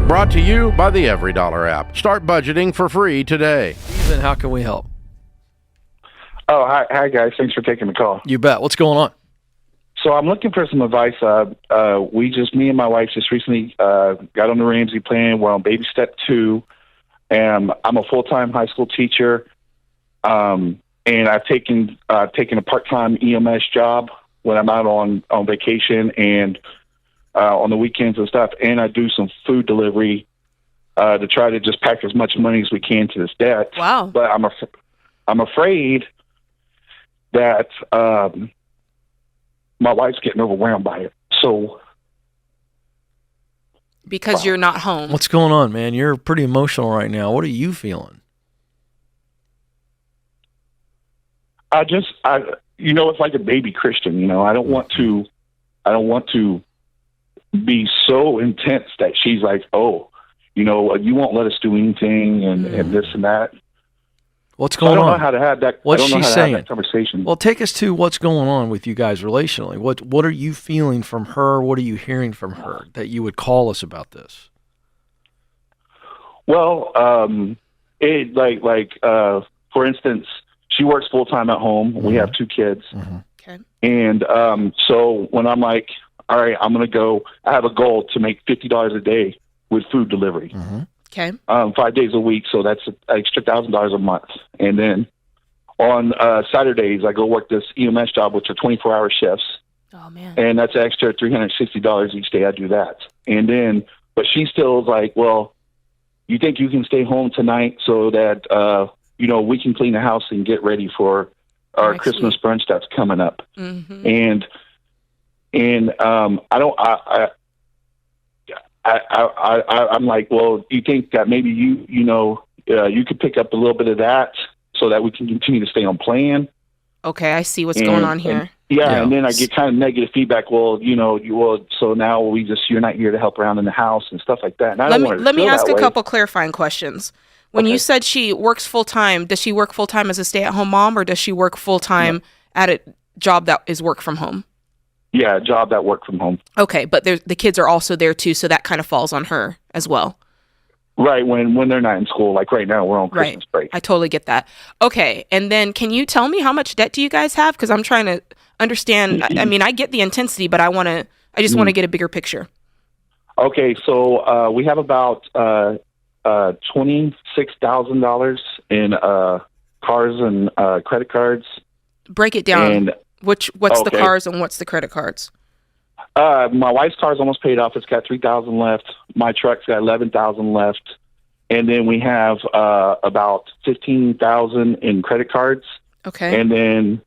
Brought to you by the EveryDollar app. Start budgeting for free today. Then how can we help? Oh, hi guys. Thanks for taking the call. You bet. What's going on? So I'm looking for some advice. Me and my wife just recently got on the Ramsey plan. We're on baby step 2. And I'm a full-time high school teacher. And I've taken a part-time EMS job when I'm out on vacation and on the weekends and stuff. And I do some food delivery to try to just pack as much money as we can to this debt. Wow. But I'm afraid that my wife's getting overwhelmed by it. So because you're not home. What's going on, man? You're pretty emotional right now. What are you feeling? It's like a baby Christian. I don't want to be so intense that she's like, oh, you won't let us do anything and this and that. What's going on? I don't know how to have that. What's she saying? Have that conversation. Well, take us to what's going on with you guys relationally. What are you feeling from her? What are you hearing from her that you would call us about this? Well, for instance, she works full time at home. Mm-hmm. We have 2 kids. Mm-hmm. Okay. And so when I'm like, all right, I'm going to go, I have a goal to make $50 a day with food delivery. Mm-hmm. Okay. 5 days a week, so that's an extra $1,000 a month. And then on Saturdays, I go work this EMS job, which are 24-hour shifts. Oh man! And that's an extra $360 each day I do that. And then, but she still is like, well, you think you can stay home tonight so that we can clean the house and get ready for our Christmas brunch that's coming up. Mm-hmm. And I'm like, well, you think that maybe you could pick up a little bit of that so that we can continue to stay on plan? Okay, I see what's going on here. And then I get kind of negative feedback. Well, so now you're not here to help around in the house and stuff like that. And I let me ask a couple clarifying questions. When you said she works full time, does she work full time as a stay-at-home mom, or does she work full time at a job that is work from home? Yeah, a job that work from home. Okay, but the kids are also there too, so that kind of falls on her as well. Right, when they're not in school. Like right now, we're on Christmas break. I totally get that. Okay, and then can you tell me how much debt do you guys have? Because I'm trying to understand. I mean, I get the intensity, but I just want to get a bigger picture. Okay, so we have about $26,000 in cars and credit cards. Break it down. And what's the cars and what's the credit cards? My wife's car's almost paid off. It's got $3,000 left. My truck's got $11,000 left. And then we have about $15,000 in credit cards. Okay. And then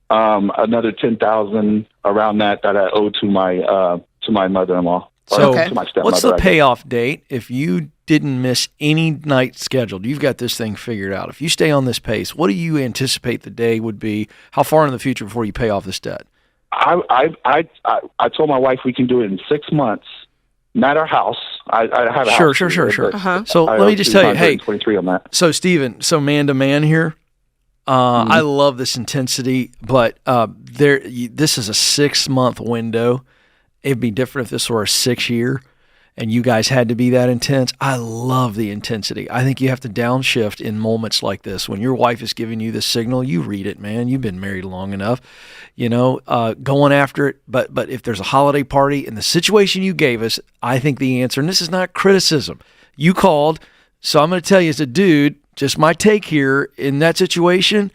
another $10,000 around that I owe to my mother-in-law. So to my stepmother, what's the payoff date if you didn't miss any night scheduled? You've got this thing figured out. If you stay on this pace, what do you anticipate the day would be? How far in the future before you pay off this debt? I told my wife we can do it in 6 months. Not our house. I have a house. Sure. Uh-huh. So let me just tell you, hey, 23 on that. So Steven, man to man here. I love this intensity, but this is a 6-month window. It'd be different if this were a 6-year and you guys had to be that intense. I love the intensity. I think you have to downshift in moments like this. When your wife is giving you the signal, you read it, man. You've been married long enough, going after it. But if there's a holiday party in the situation you gave us, I think the answer, and this is not criticism, you called. So I'm going to tell you as a dude, just my take here in that situation,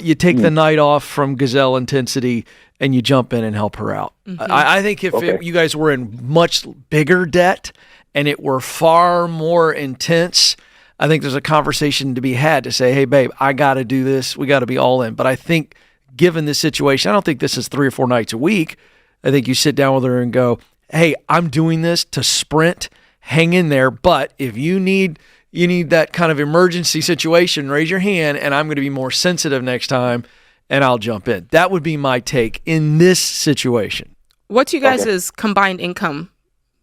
you take the night off from gazelle intensity and you jump in and help her out. Mm-hmm. I think if you guys were in much bigger debt and it were far more intense, I think there's a conversation to be had to say, hey, babe, I got to do this. We got to be all in. But I think given this situation, I don't think this is 3 or 4 nights a week. I think you sit down with her and go, hey, I'm doing this to sprint, hang in there. But if you need that kind of emergency situation, raise your hand, and I'm going to be more sensitive next time, and I'll jump in. That would be my take in this situation. What's you guys' combined income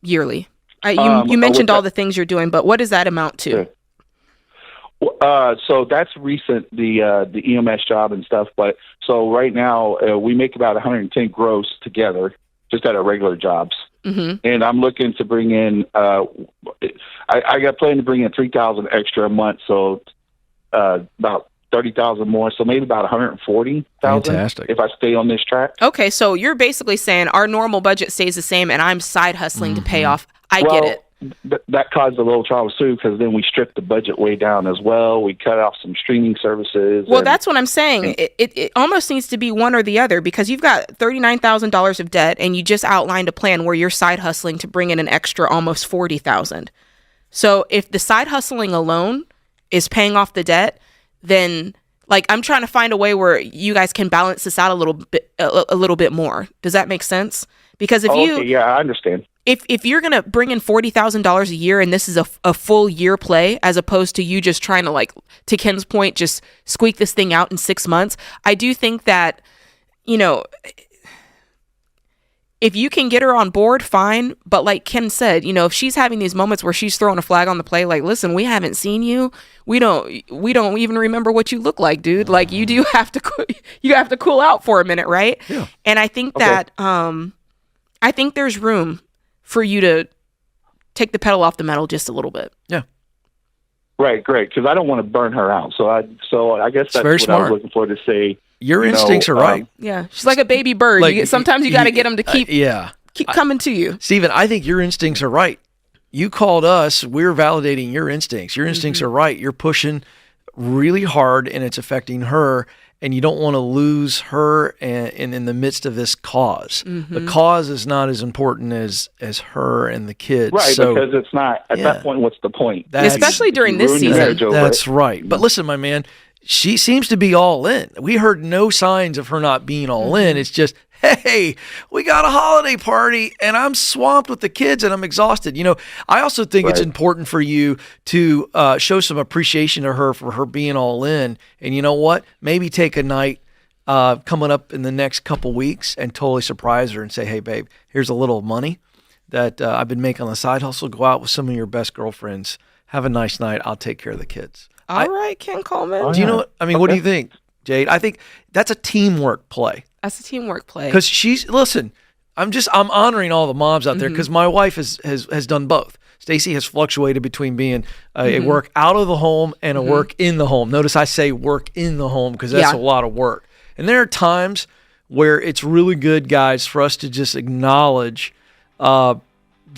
yearly? You mentioned all the things you're doing, but what does that amount to? So that's recent, the EMS job and stuff. But so right now we make about 110 gross together, just at our regular jobs. and I'm looking to bring in. I got planned to bring in $3,000 extra a month, so about $30,000 more, so maybe about $140,000. Fantastic. If I stay on this track. Okay, so you're basically saying our normal budget stays the same, and I'm side hustling to pay off. I get it. That caused a little trouble too, because then we stripped the budget way down as well. We cut off some streaming services. Well, that's what I'm saying. It almost needs to be one or the other, because you've got $39,000 of debt, and you just outlined a plan where you're side hustling to bring in an extra almost $40,000. So if the side hustling alone is paying off the debt, then like I'm trying to find a way where you guys can balance this out a little bit more. Does that make sense? Because if I understand. If you're going to bring in $40,000 a year and this is a full year play, as opposed to you just trying to, like, to Ken's point, just squeak this thing out in 6 months, I do think that, if you can get her on board, fine. But like Ken said, if she's having these moments where she's throwing a flag on the play, like, listen, we haven't seen you. We don't even remember what you look like, dude. Like, you do have to cool out for a minute, right? Yeah. And I think that I think there's room for you to take the pedal off the metal just a little bit. Yeah. Right, great. Because I don't want to burn her out. So I guess that's very what smart. I was looking for to say. Your instincts are right. Yeah, she's like a baby bird. Sometimes you got to get them to keep coming to you. Stephen, I think your instincts are right. You called us. We're validating your instincts. Your instincts are right. You're pushing really hard, and it's affecting her. And you don't want to lose her in the midst of this cause. The cause is not as important as her and the kids. Right, so, because it's not. At that point, what's the point? Especially during this season. That's right. But listen, my man, she seems to be all in. We heard no signs of her not being all in. It's just, hey, we got a holiday party and I'm swamped with the kids and I'm exhausted. I also think it's important for you to show some appreciation to her for her being all in. And you know what? Maybe take a night coming up in the next couple weeks and totally surprise her and say, hey, babe, here's a little money that I've been making on the side hustle. Go out with some of your best girlfriends. Have a nice night. I'll take care of the kids. All right, Ken Coleman. Do you know what? I mean, what do you think, Jade? I think that's a teamwork play. That's a teamwork play. Because I'm honoring all the moms out there, because my wife has done both. Stacy has fluctuated between being a work out of the home and a work in the home. Notice I say work in the home because that's a lot of work. And there are times where it's really good, guys, for us to just acknowledge the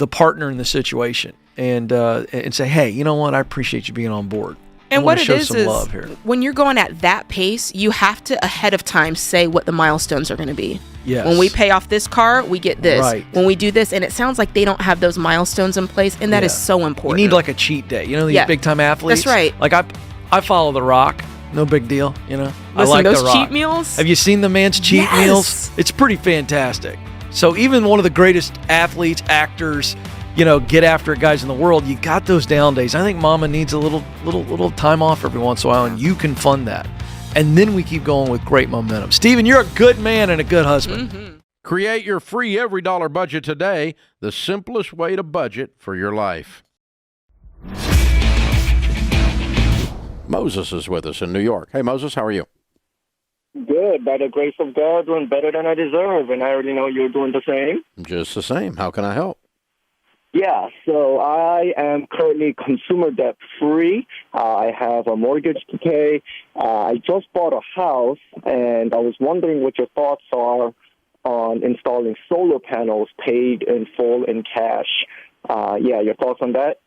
partner in the situation and say, hey, you know what? I appreciate you being on board. And what it is when you're going at that pace, you have to ahead of time say what the milestones are going to be. Yes. When we pay off this car, we get this. Right. When we do this, and it sounds like they don't have those milestones in place, and that is so important. You need like a cheat day. These big time athletes. That's right. Like I follow The Rock. No big deal. Listen, I like those The Rock. cheat meals. Have you seen the man's cheat meals? It's pretty fantastic. So even one of the greatest athletes, actors, get after it guys in the world, you got those down days. I think mama needs a little time off every once in a while, and you can fund that. And then we keep going with great momentum. Stephen, you're a good man and a good husband. Create your free every dollar budget today, the simplest way to budget for your life. Moses is with us in New York. Hey, Moses, how are you? Good. By the grace of God, doing better than I deserve, and I already know you're doing the same. Just the same. How can I help? Yeah, so I am currently consumer debt free. I have a mortgage to pay. I just bought a house, and I was wondering what your thoughts are on installing solar panels paid in full in cash. Your thoughts on that?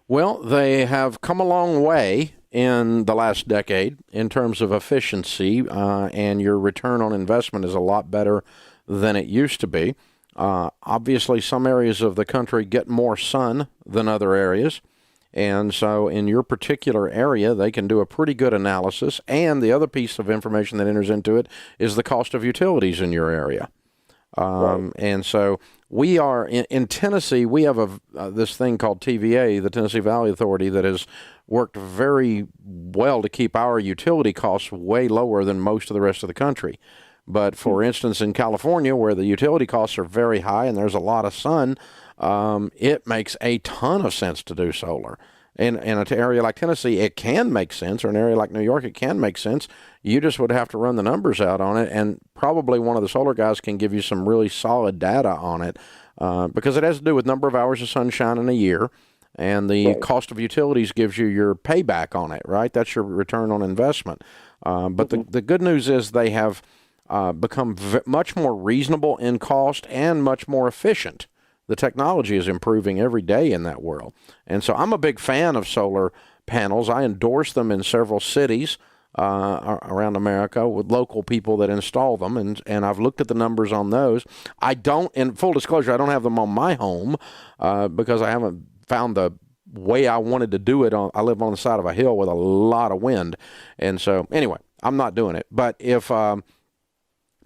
Well, they have come a long way in the last decade in terms of efficiency, and your return on investment is a lot better than it used to be. Obviously, some areas of the country get more sun than other areas, and so in your particular area, they can do a pretty good analysis, and the other piece of information that enters into it is the cost of utilities in your area. And so we are, in Tennessee, we have this thing called TVA, the Tennessee Valley Authority, that has worked very well to keep our utility costs way lower than most of the rest of the country. But for instance, in California, where the utility costs are very high and there's a lot of sun, it makes a ton of sense to do solar. In an area like Tennessee, it can make sense, or an area like New York, it can make sense. You just would have to run the numbers out on it, and probably one of the solar guys can give you some really solid data on it. because it has to do with number of hours of sunshine in a year, and the cost of utilities gives you your payback on it, right? That's your return on investment. But the good news is they have become much more reasonable in cost and much more efficient. The technology is improving every day in that world. And so I'm a big fan of solar panels. I endorse them in several cities around America with local people that install them, and I've looked at the numbers on those. I don't, in full disclosure, I don't have them on my home because I haven't found the way I wanted to do it. I live on the side of a hill with a lot of wind, and so anyway, I'm not doing it. But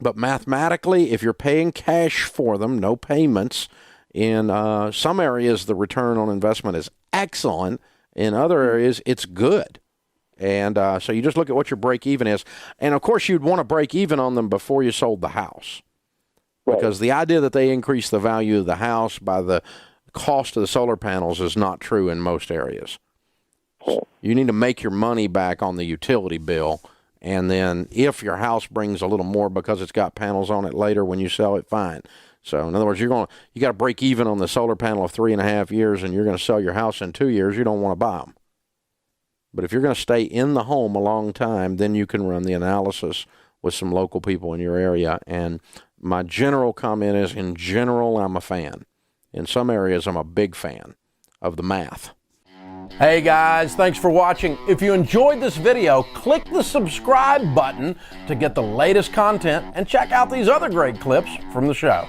but mathematically, if you're paying cash for them, no payments, in some areas the return on investment is excellent. In other areas, it's good. And so you just look at what your break even is. And, of course, you'd want to break even on them before you sold the house. Right. Because the idea that they increase the value of the house by the cost of the solar panels is not true in most areas. You need to make your money back on the utility bill. And then if your house brings a little more because it's got panels on it later when you sell it, fine. So, in other words, you got to break even on the solar panel of 3.5 years, and you're going to sell your house in 2 years. You don't want to buy them. But if you're going to stay in the home a long time, then you can run the analysis with some local people in your area. And my general comment is, in general, I'm a fan. In some areas, I'm a big fan of the math. Hey guys, thanks for watching. If you enjoyed this video, click the subscribe button to get the latest content and check out these other great clips from the show.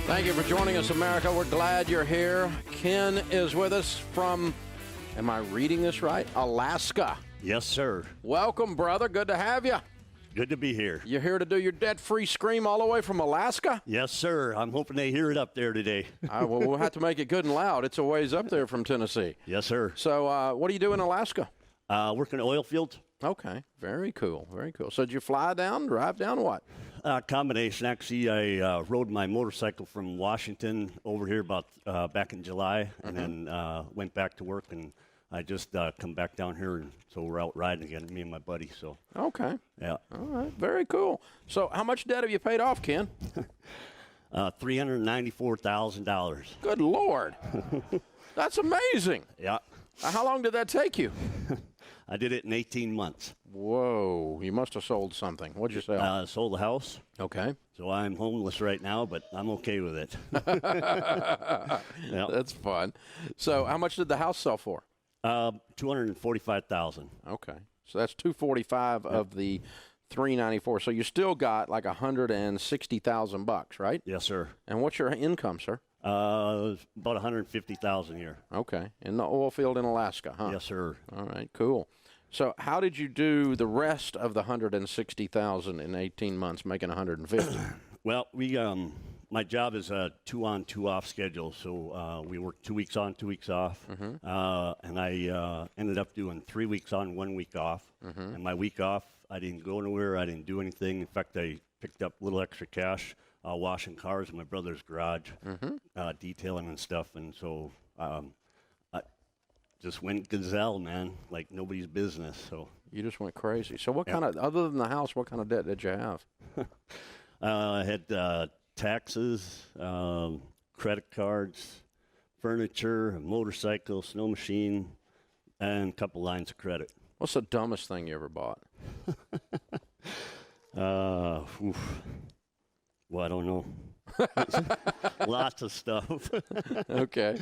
Thank you for joining us, America. We're glad you're here. Ken is with us from, am I reading this right? Alaska. Yes, sir. Welcome, brother. Good to have you. Good to be here. You're here to do your debt-free scream all the way from Alaska? Yes, sir. I'm hoping they hear it up there today. Well, we'll have to make it good and loud. It's a ways up there from Tennessee. Yes, sir. So what do you do in Alaska? Working oil fields. Okay. Very cool. Very cool. So did you fly down, drive down, what? Combination. Actually, I rode my motorcycle from Washington over here about back in July, and then went back to work, and I just come back down here, and so we're out riding again, me and my buddy. So okay. Yeah. All right. Very cool. So how much debt have you paid off, Ken? $394,000. Good Lord. That's amazing. Yeah. How long did that take you? I did it in 18 months. Whoa. You must have sold something. What'd you sell? Sold a house. Okay. So I'm homeless right now, but I'm okay with it. Yeah. That's fun. So how much did the house sell for? $245,000. Okay. So that's $245 of the $394. So you still got like $160,000, right? Yes, sir. And what's your income, sir? About $150,000 a year. Okay. In the oil field in Alaska, huh? Yes, sir. All right, cool. So how did you do the rest of the $160,000 in 18 months, making $150,000? Well, my job is a 2-on, 2-off schedule, so we work 2 weeks on, 2 weeks off, and I ended up doing 3 weeks on, 1 week off. And my week off, I didn't go anywhere, I didn't do anything. In fact, I picked up a little extra cash washing cars in my brother's garage, detailing and stuff, and so I just went gazelle, man, like nobody's business. So you just went crazy. So what kind of, other than the house, what kind of debt did you have? I had taxes, credit cards, furniture, a motorcycle, snow machine, and a couple lines of credit. What's the dumbest thing you ever bought? Well, I don't know. Lots of stuff. Okay.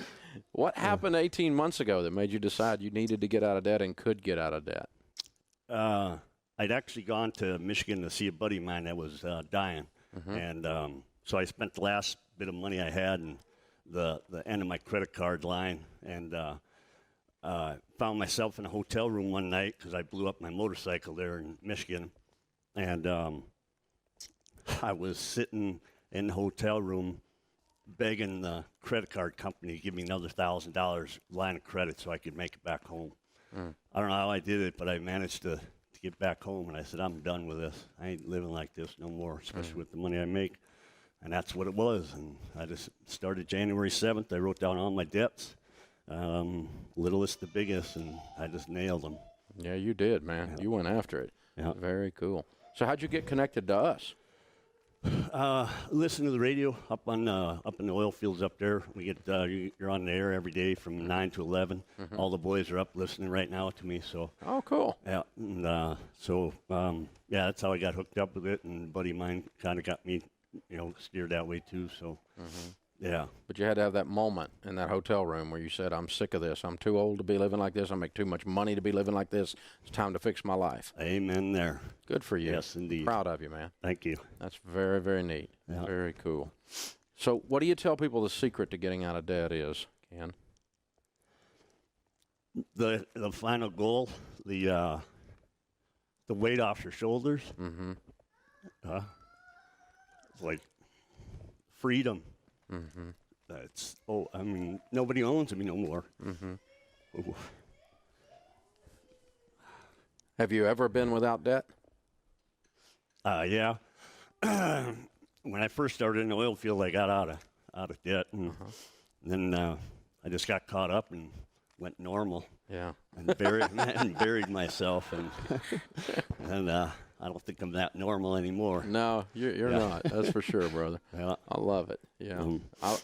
What happened 18 months ago that made you decide you needed to get out of debt and could get out of debt? I'd actually gone to Michigan to see a buddy of mine that was dying. And so I spent the last bit of money I had and the end of my credit card line, and found myself in a hotel room one night because I blew up my motorcycle there in Michigan. And I was sitting in the hotel room begging the credit card company to give me another $1,000 line of credit so I could make it back home. I don't know how I did it, but I managed to get back home, and I said, I'm done with this. I ain't living like this no more, especially with the money I make. And that's what it was. And I just started January 7th. I wrote down all my debts, littlest to biggest, and I just nailed them. Yeah, you did, man. You went after it. Yeah. Very cool. So how'd you get connected to us? Listen to the radio up in the oil fields up there. We get you're on the air every day from 9 to 11. All the boys are up listening right now to me. So Oh, cool. yeah, and that's how I got hooked up with it. And a buddy of mine kind of got me, steered that way too. So yeah. But you had to have that moment in that hotel room where you said, I'm sick of this. I'm too old to be living like this. I make too much money to be living like this. It's time to fix my life. Amen there. Good for you. Yes, indeed. Proud of you, man. Thank you. That's very, very neat. Yeah. Very cool. So what do you tell people the secret to getting out of debt is, Ken? The final goal, the weight off your shoulders. It's like freedom. Nobody owns me no more. Have you ever been without debt? Yeah. When I first started in the oil field, I got out of debt, and then I just got caught up and went normal. Yeah. And buried myself, and I don't think I'm that normal anymore. No, you're not. That's for sure, brother. Yeah. I love it. Yeah.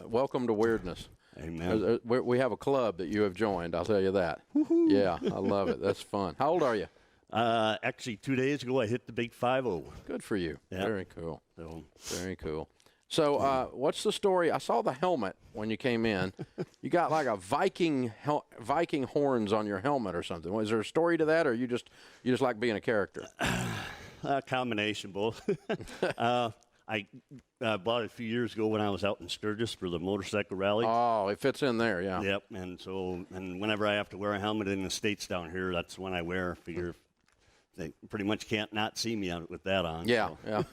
Welcome to weirdness. Amen. We have a club that you have joined. I'll tell you that. Woo-hoo. Yeah, I love it. That's fun. How old are you? Actually, 2 days ago, I hit the big 50. Good for you. Yeah. Very cool. So, Very cool. So, what's the story? I saw the helmet when you came in. You got like a Viking horns on your helmet or something. Was there a story to that, or you just like being a character? a combination, both. I bought it a few years ago when I was out in Sturgis for the motorcycle rally. Oh, it fits in there, yeah. Yep, and whenever I have to wear a helmet in the States down here, that's when I wear. Figure they pretty much can't not see me with that on. Yeah, so. yeah.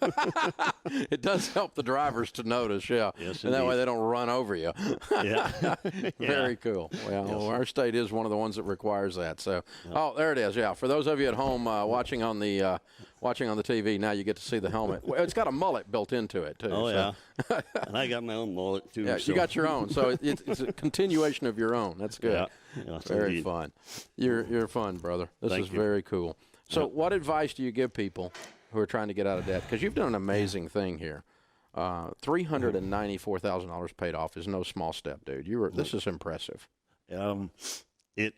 It does help the drivers to notice, yeah. Yes, and that indeed. way they don't run over you. Yeah. Very cool. Well, Yes. our state is one of the ones that requires that. So, Oh, there it is. Yeah, for those of you at home watching on the TV, now you get to see the helmet. Well, it's got a mullet built into it too. Oh, so. yeah. And I got my own mullet, too. Yeah, so. you got your own, so it's a continuation of your own. That's good. Yeah. Yes, Very indeed. fun. You're fun, brother. This Thank is you. very cool. So, what advice do you give people who are trying to get out of debt? Because you've done an amazing thing here. $394,000 paid off is no small step, dude. This is impressive. It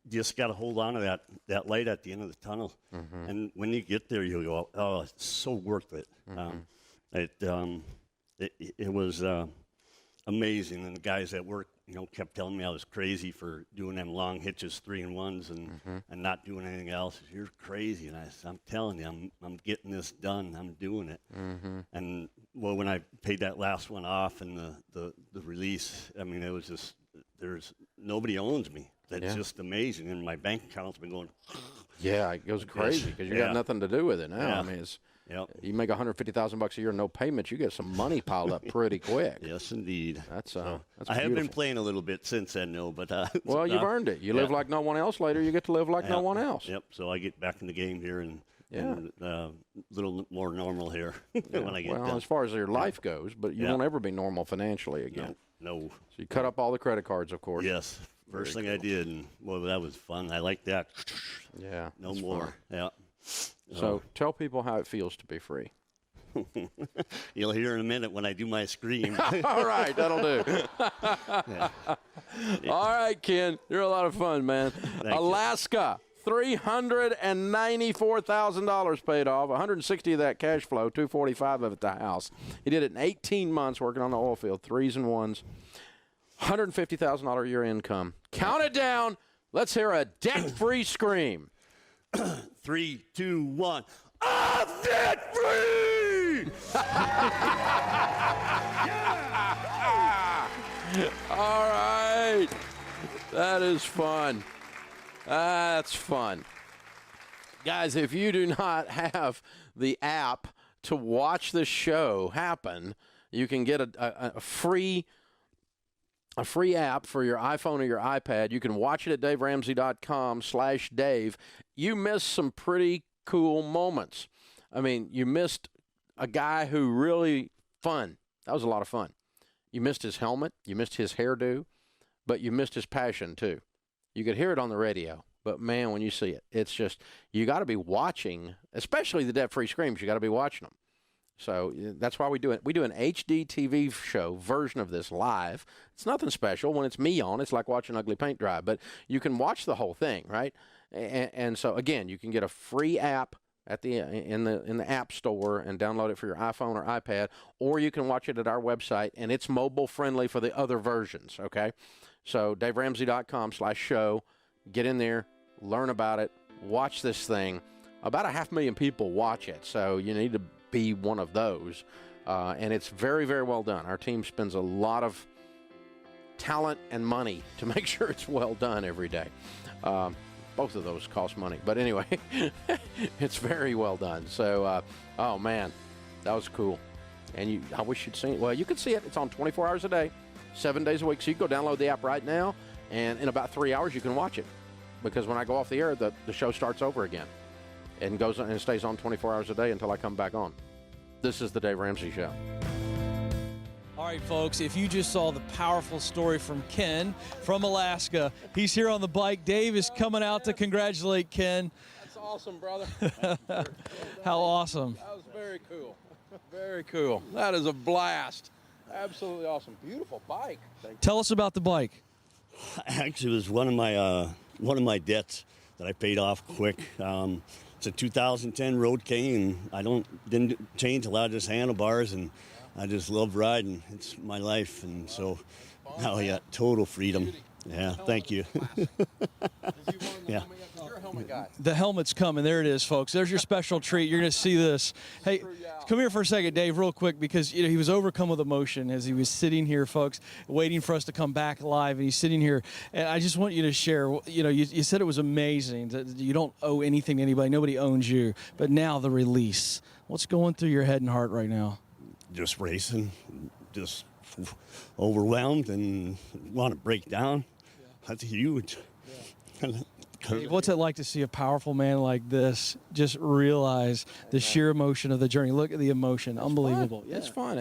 just got to hold on to that light at the end of the tunnel, and when you get there, you go, "Oh, it's so worth it." It was amazing, and the guys at work, kept telling me I was crazy for doing them long hitches, 3-and-1s, and not doing anything else. You're crazy, and I'm telling you, I'm getting this done. I'm doing it. And well, when I paid that last one off and the release, I mean, it was just there's nobody owns me. That's just amazing, and my bank account's been going. Yeah, it goes crazy because you got nothing to do with it now. Yeah. I mean, Yep. you make $150,000 a year, no payments, you get some money piled up pretty quick. Yes, indeed. That's I have beautiful. been playing a little bit since then, no, but Well, you've earned it. You live like no one else. Later, you get to live like no one else. Yep. So I get back in the game here and a little more normal here when I get done. As far as your life goes, but you won't ever be normal financially again. No. So you cut up all the credit cards, of course. Yes. First thing I did, and well, that was fun. I like that. Yeah. No that's more. fun. Yeah. So tell people how it feels to be free. You'll hear in a minute when I do my scream. All right, that'll do. All right, Ken, you're a lot of fun, man. Alaska, $394,000 paid off, 160 of that cash flow, 245 of it the house. He did it in 18 months working on the oil field, 3-and-1s, $150,000 a year income. Count it down. Let's hear a debt-free scream. 3, 2, 1. I'm debt free! All right. That is fun. That's fun. Guys, if you do not have the app to watch the show happen, you can get a free app for your iPhone or your iPad. You can watch it at DaveRamsey.com/Dave. You missed some pretty cool moments. I mean, you missed a guy who really fun. That was a lot of fun. You missed his helmet. You missed his hairdo. but you missed his passion too. You could hear it on the radio, but man, when you see it, it's just, you got to be watching, especially the debt-free screams. You got to be watching them. So that's why we do it. We do an HD TV show version of this live. It's nothing special. When it's me on, it's like watching ugly paint dry. But you can watch the whole thing, right? And so again, you can get a free app at in the App Store and download it for your iPhone or iPad, or you can watch it at our website, and it's mobile friendly for the other versions. Okay, so DaveRamsey.com/show. Get in there, learn about it, watch this thing. About 500,000 people watch it, so you need to be one of those. And it's very, very well done. Our team spends a lot of talent and money to make sure it's well done every day. Both of those cost money. But anyway, it's very well done. So, oh, man, that was cool. And I wish you'd seen it. Well, you could see it. It's on 24 hours a day, 7 days a week. So you can go download the app right now, and in about 3 hours you can watch it. Because when I go off the air, the show starts over again. And goes and stays on 24 hours a day until I come back on. This is the Dave Ramsey Show. All right, folks, if you just saw the powerful story from Ken from Alaska, he's here on the bike. Dave is coming out to congratulate Ken. That's awesome, brother. How awesome. That was very cool. Very cool. That is a blast. Absolutely awesome. Beautiful bike. Tell us about the bike. Actually, it was one of my debts that I paid off quick. It's a 2010 Road King, and I didn't change a lot of just handlebars, and I just love riding. It's my life, and so now I got total freedom. Yeah, thank you. Yeah. The helmet's coming. There it is, folks. There's your special treat. You're going to see this. Hey, come here for a second, Dave, real quick, because he was overcome with emotion as he was sitting here, folks, waiting for us to come back live, and he's sitting here. And I just want you to share, you said it was amazing, that you don't owe anything to anybody. Nobody owns you. But now the release. What's going through your head and heart right now? Just racing, just overwhelmed and want to break down. Yeah. That's huge. Yeah. Dave, what's it like to see a powerful man like this just realize the sheer emotion of the journey? Look at the emotion. It's unbelievable. Fun. Yeah. It's fun.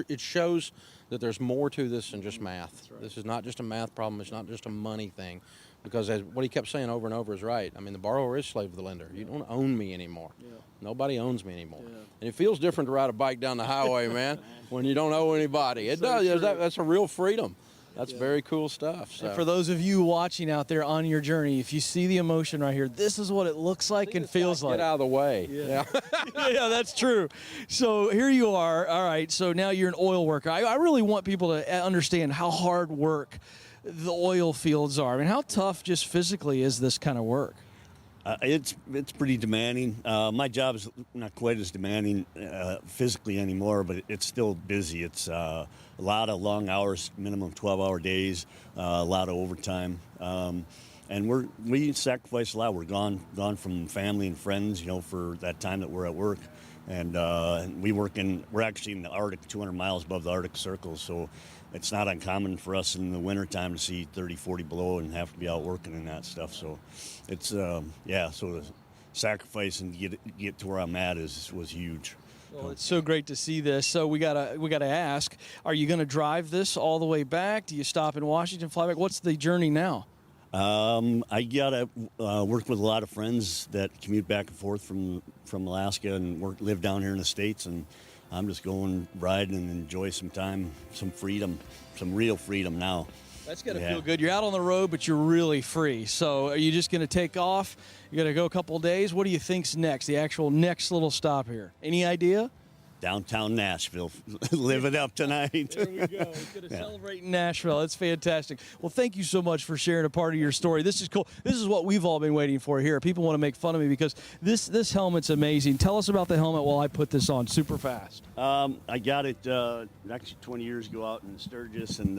It shows that there's more to this than just math. Right. This is not just a math problem. It's not just a money thing. Because as what he kept saying over and over is right. I mean, the borrower is slave to the lender. You don't own me anymore. Yeah. Nobody owns me anymore. Yeah. And it feels different to ride a bike down the highway, man, when you don't owe anybody. It does. That's a real freedom. That's very cool stuff. So. And for those of you watching out there on your journey, if you see the emotion right here, this is what it looks like and feels like. Get out of the way. Yeah. Yeah, that's true. So here you are. All right. So now you're an oil worker. I really want people to understand how hard work the oil fields are. I mean, how tough just physically is this kind of work? It's pretty demanding. My job is not quite as demanding physically anymore, but it's still busy. It's a lot of long hours, minimum 12-hour days, a lot of overtime, and we sacrifice a lot. We're gone from family and friends, for that time that we're at work, and we're actually in the Arctic, 200 miles above the Arctic Circle, so it's not uncommon for us in the wintertime to see 30, 40 below and have to be out working and that stuff. So it's, so the sacrifice and get to where I'm at was huge. Well, it's so great to see this. So we gotta ask, are you going to drive this all the way back? Do you stop in Washington, fly back? What's the journey now? I gotta work with a lot of friends that commute back and forth from Alaska and live down here in the States, and I'm just going riding and enjoy some time, some freedom, some real freedom now. That's got to feel good. You're out on the road, but you're really free. So are you just going to take off? You're going to go a couple of days? What do you think's next, the actual next little stop here? Any idea? Downtown Nashville, live it up tonight. There we go. We're going to celebrate in Nashville. That's fantastic. Well, thank you so much for sharing a part of your story. This is cool. This is what we've all been waiting for here. People want to make fun of me because this helmet's amazing. Tell us about the helmet while I put this on super fast. I got it actually 20 years ago out in Sturgis, and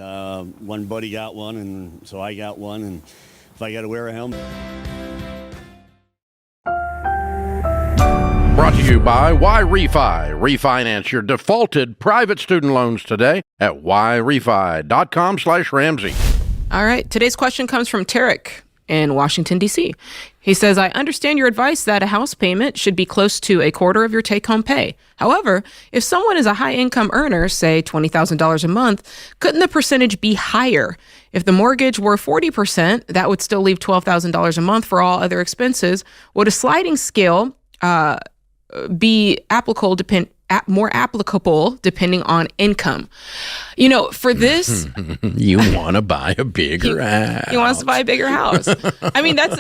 one buddy got one, and so I got one, and if I got to wear a helmet. Brought to you by Y-Refi. Refinance your defaulted private student loans today at yrefi.com/Ramsey. All right. Today's question comes from Tarek in Washington, D.C. He says, I understand your advice that a house payment should be close to a quarter of your take-home pay. However, if someone is a high-income earner, say $20,000 a month, couldn't the percentage be higher? If the mortgage were 40%, that would still leave $12,000 a month for all other expenses. Would a sliding scale be more applicable depending on income? For this, you want to buy a bigger house. He wants to buy a bigger house. I mean, that's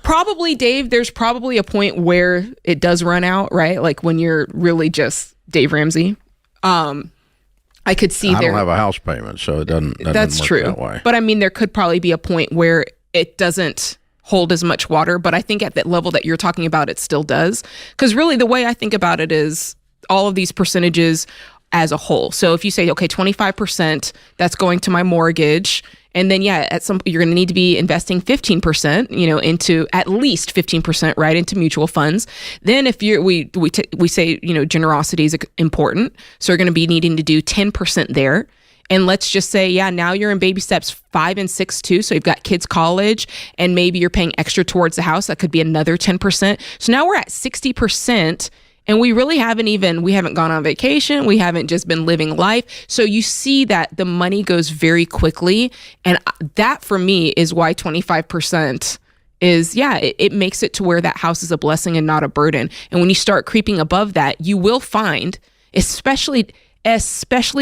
probably, Dave, there's probably a point where it does run out, right? Like when you're really just Dave Ramsey. I could see I don't have a house payment, so it doesn't that's work true. that way. But I mean, there could probably be a point where it doesn't hold as much water. But I think at that level that you're talking about, it still does. Because really, the way I think about it is all of these percentages as a whole. So if you say, okay, 25%, that's going to my mortgage. And then, at some you're going to need to be investing 15%, into at least 15%, right, into mutual funds. Then if we say, generosity is important. So you're going to be needing to do 10% there. And let's just say, now you're in baby steps 5 and 6 too. So you've got kids' college and maybe you're paying extra towards the house. That could be another 10%. So now we're at 60%. And we really we haven't gone on vacation. We haven't just been living life. So you see that the money goes very quickly. And that for me is why 25% is, it makes it to where that house is a blessing and not a burden. And when you start creeping above that, you will find, especially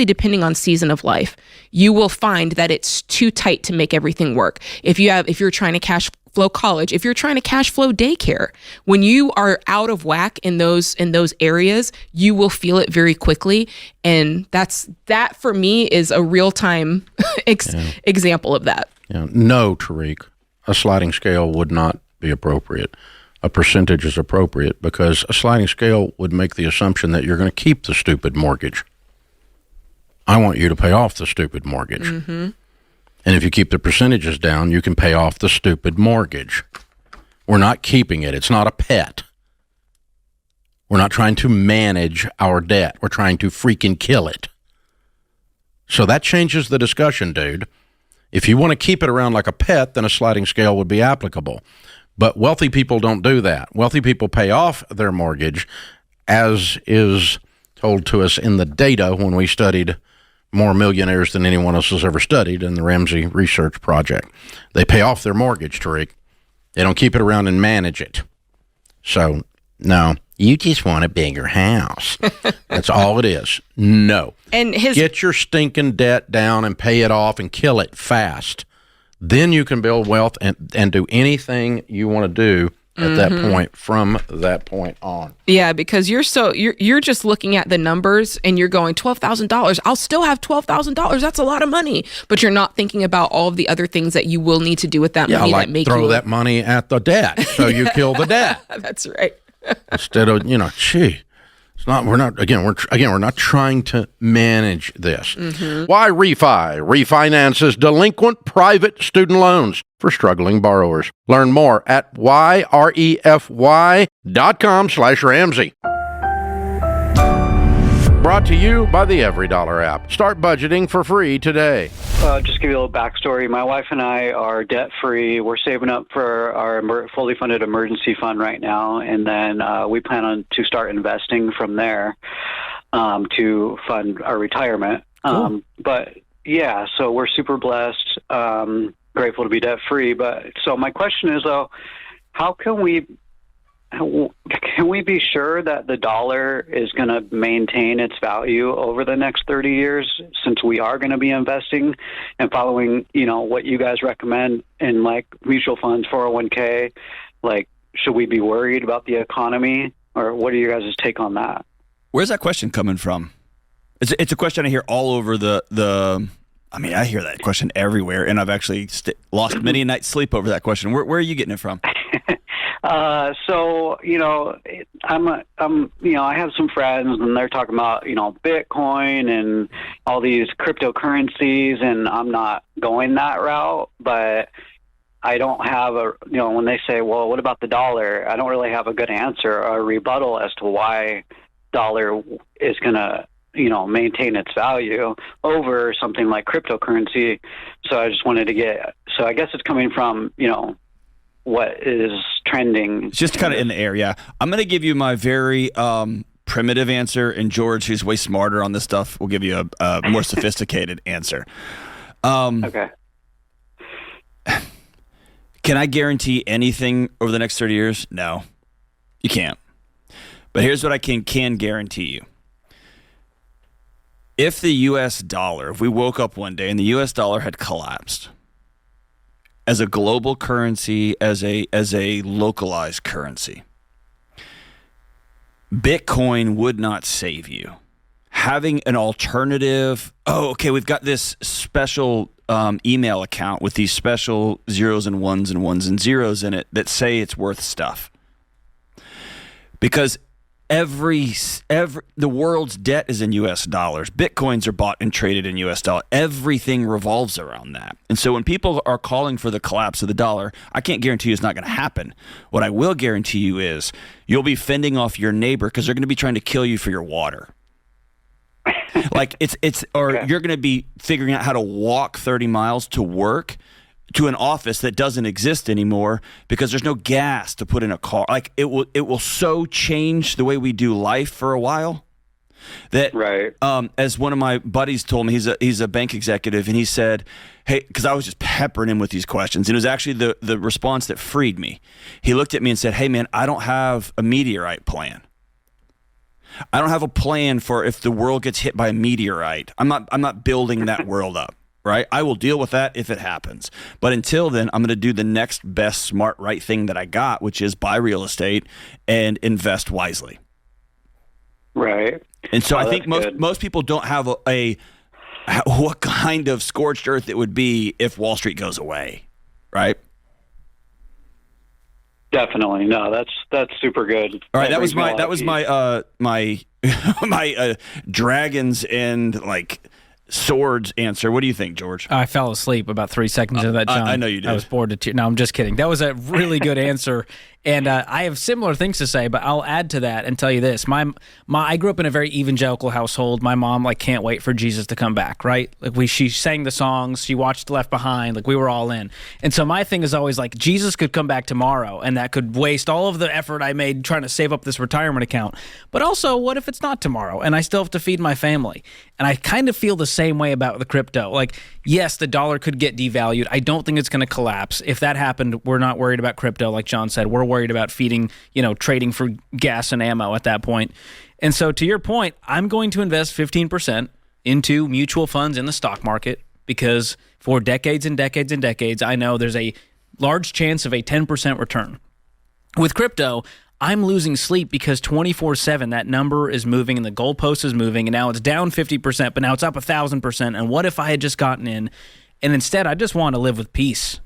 depending on season of life, you will find that it's too tight to make everything work. If you're trying to cash flow college, if you're trying to cash flow daycare, when you are out of whack in those areas, you will feel it very quickly. And that for me is a real time example of that. Yeah. No, Tariq, a sliding scale would not be appropriate. A percentage is appropriate because a sliding scale would make the assumption that you're going to keep the stupid mortgage. I want you to pay off the stupid mortgage. Mm-hmm. And if you keep the percentages down, you can pay off the stupid mortgage. We're not keeping it. It's not a pet. We're not trying to manage our debt. We're trying to freaking kill it. So that changes the discussion, dude. If you want to keep it around like a pet, then a sliding scale would be applicable. But wealthy people don't do that. Wealthy people pay off their mortgage, as is told to us in the data when we studied more millionaires than anyone else has ever studied in the Ramsey Research Project. They pay off their mortgage, Tariq. They don't keep it around and manage it. So, no, you just want a bigger house. That's all it is. No. And get your stinking debt down and pay it off and kill it fast. Then you can build wealth and do anything you want to do at that point, from that point on. Yeah, because you're just looking at the numbers and you're going $12,000. I'll still have $12,000. That's a lot of money, but you're not thinking about all of the other things that you will need to do with that money. Like that make throw that money at the debt, so you kill the debt. That's right. Instead of it's not. We're not trying to manage this. Mm-hmm. Why refi? Refinances delinquent private student loans for struggling borrowers. Learn more at yrefy.com/Ramsey. Brought to you by the EveryDollar app. Start budgeting for free today. Just give you a little backstory. My wife and I are debt-free. We're saving up for our fully funded emergency fund right now, and then we plan to start investing from there to fund our retirement. Cool. So we're super blessed, grateful to be debt-free. But so my question is, though, how can we be sure that the dollar is going to maintain its value over the next 30 years, since we are going to be investing and following, what you guys recommend in like mutual funds, 401k? Like, should we be worried about the economy, or what are you guys' take on that? Where's that question coming from? It's a question I hear all over the. I mean, I hear that question everywhere, and I've actually lost many a night's sleep over that question. Where are you getting it from? I have some friends, and they're talking about, Bitcoin and all these cryptocurrencies, and I'm not going that route, but I don't have when they say, well, what about the dollar? I don't really have a good answer or a rebuttal as to why dollar is going to, maintain its value over something like cryptocurrency. So I just wanted to I guess it's coming from, what is trending. It's just kind of in the air, yeah. I'm going to give you my very primitive answer, and George, who's way smarter on this stuff, will give you a more sophisticated answer. Okay. can I guarantee anything over the next 30 years? No, you can't. But here's what I can guarantee you. If the U.S. dollar, if we woke up one day and the U.S. dollar had collapsed as a global currency, as a localized currency, Bitcoin would not save you. Having an alternative, we've got this special email account with these special zeros and ones and zeros in it that say it's worth stuff. Because the world's debt is in U.S. dollars. Bitcoins are bought and traded in U.S. dollars. Everything revolves around that. And so when people are calling for the collapse of the dollar, I can't guarantee you it's not going to happen. What I will guarantee you is you'll be fending off your neighbor because they're going to be trying to kill you for your water. Like you're going to be figuring out how to walk 30 miles to work, to an office that doesn't exist anymore because there's no gas to put in a car. Like it will so change the way we do life for a while that, right. As one of my buddies told me, he's a bank executive, and he said, hey, because I was just peppering him with these questions, and it was actually the response that freed me. He looked at me and said, hey man, I don't have a meteorite plan. I don't have a plan for if the world gets hit by a meteorite. I'm not building that world up. Right? I will deal with that if it happens. But until then, I'm going to do the next best smart right thing that I got, which is buy real estate and invest wisely. Right. And so I think most people don't have a what kind of scorched earth it would be if Wall Street goes away. Right? Definitely. No, that's super good. All right, that was my my dragons and like swords answer. What do you think, George? I fell asleep about 3 seconds into that, John. I know you did. I was bored to tears. No, I'm just kidding. That was a really good answer. And I have similar things to say, but I'll add to that and tell you this. I grew up in a very evangelical household. My mom can't wait for Jesus to come back, right? She sang the songs, she watched Left Behind, we were all in. And so my thing is always Jesus could come back tomorrow, and that could waste all of the effort I made trying to save up this retirement account. But also, what if it's not tomorrow and I still have to feed my family? And I kind of feel the same way about the crypto. Yes, the dollar could get devalued. I don't think it's going to collapse. If that happened, we're not worried about crypto, like John said. We're worried about feeding, trading for gas and ammo at that point. And so to your point, I'm going to invest 15% into mutual funds in the stock market because for decades and decades and decades, I know there's a large chance of a 10% return. With crypto, I'm losing sleep because 24/7 that number is moving and the goalpost is moving, and now it's down 50%, but now it's up 1,000%. And what if I had just gotten in? And instead, I just want to live with peace.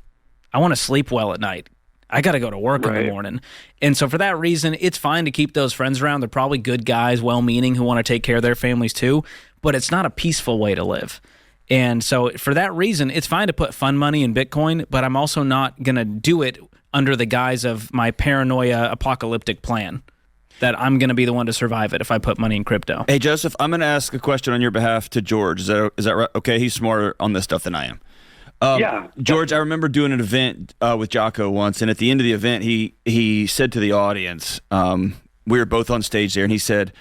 I want to sleep well at night. I got to go to work in the morning. And so for that reason, it's fine to keep those friends around. They're probably good guys, well-meaning, who want to take care of their families too, but it's not a peaceful way to live. And so for that reason, it's fine to put fun money in Bitcoin, but I'm also not going to do it under the guise of my paranoia apocalyptic plan that I'm going to be the one to survive it if I put money in crypto. Hey, Joseph, I'm going to ask a question on your behalf to George. Is that right? Okay, he's smarter on this stuff than I am. Yeah. George, I remember doing an event with Jocko once, and at the end of the event, he said to the audience, we were both on stage there, and he said,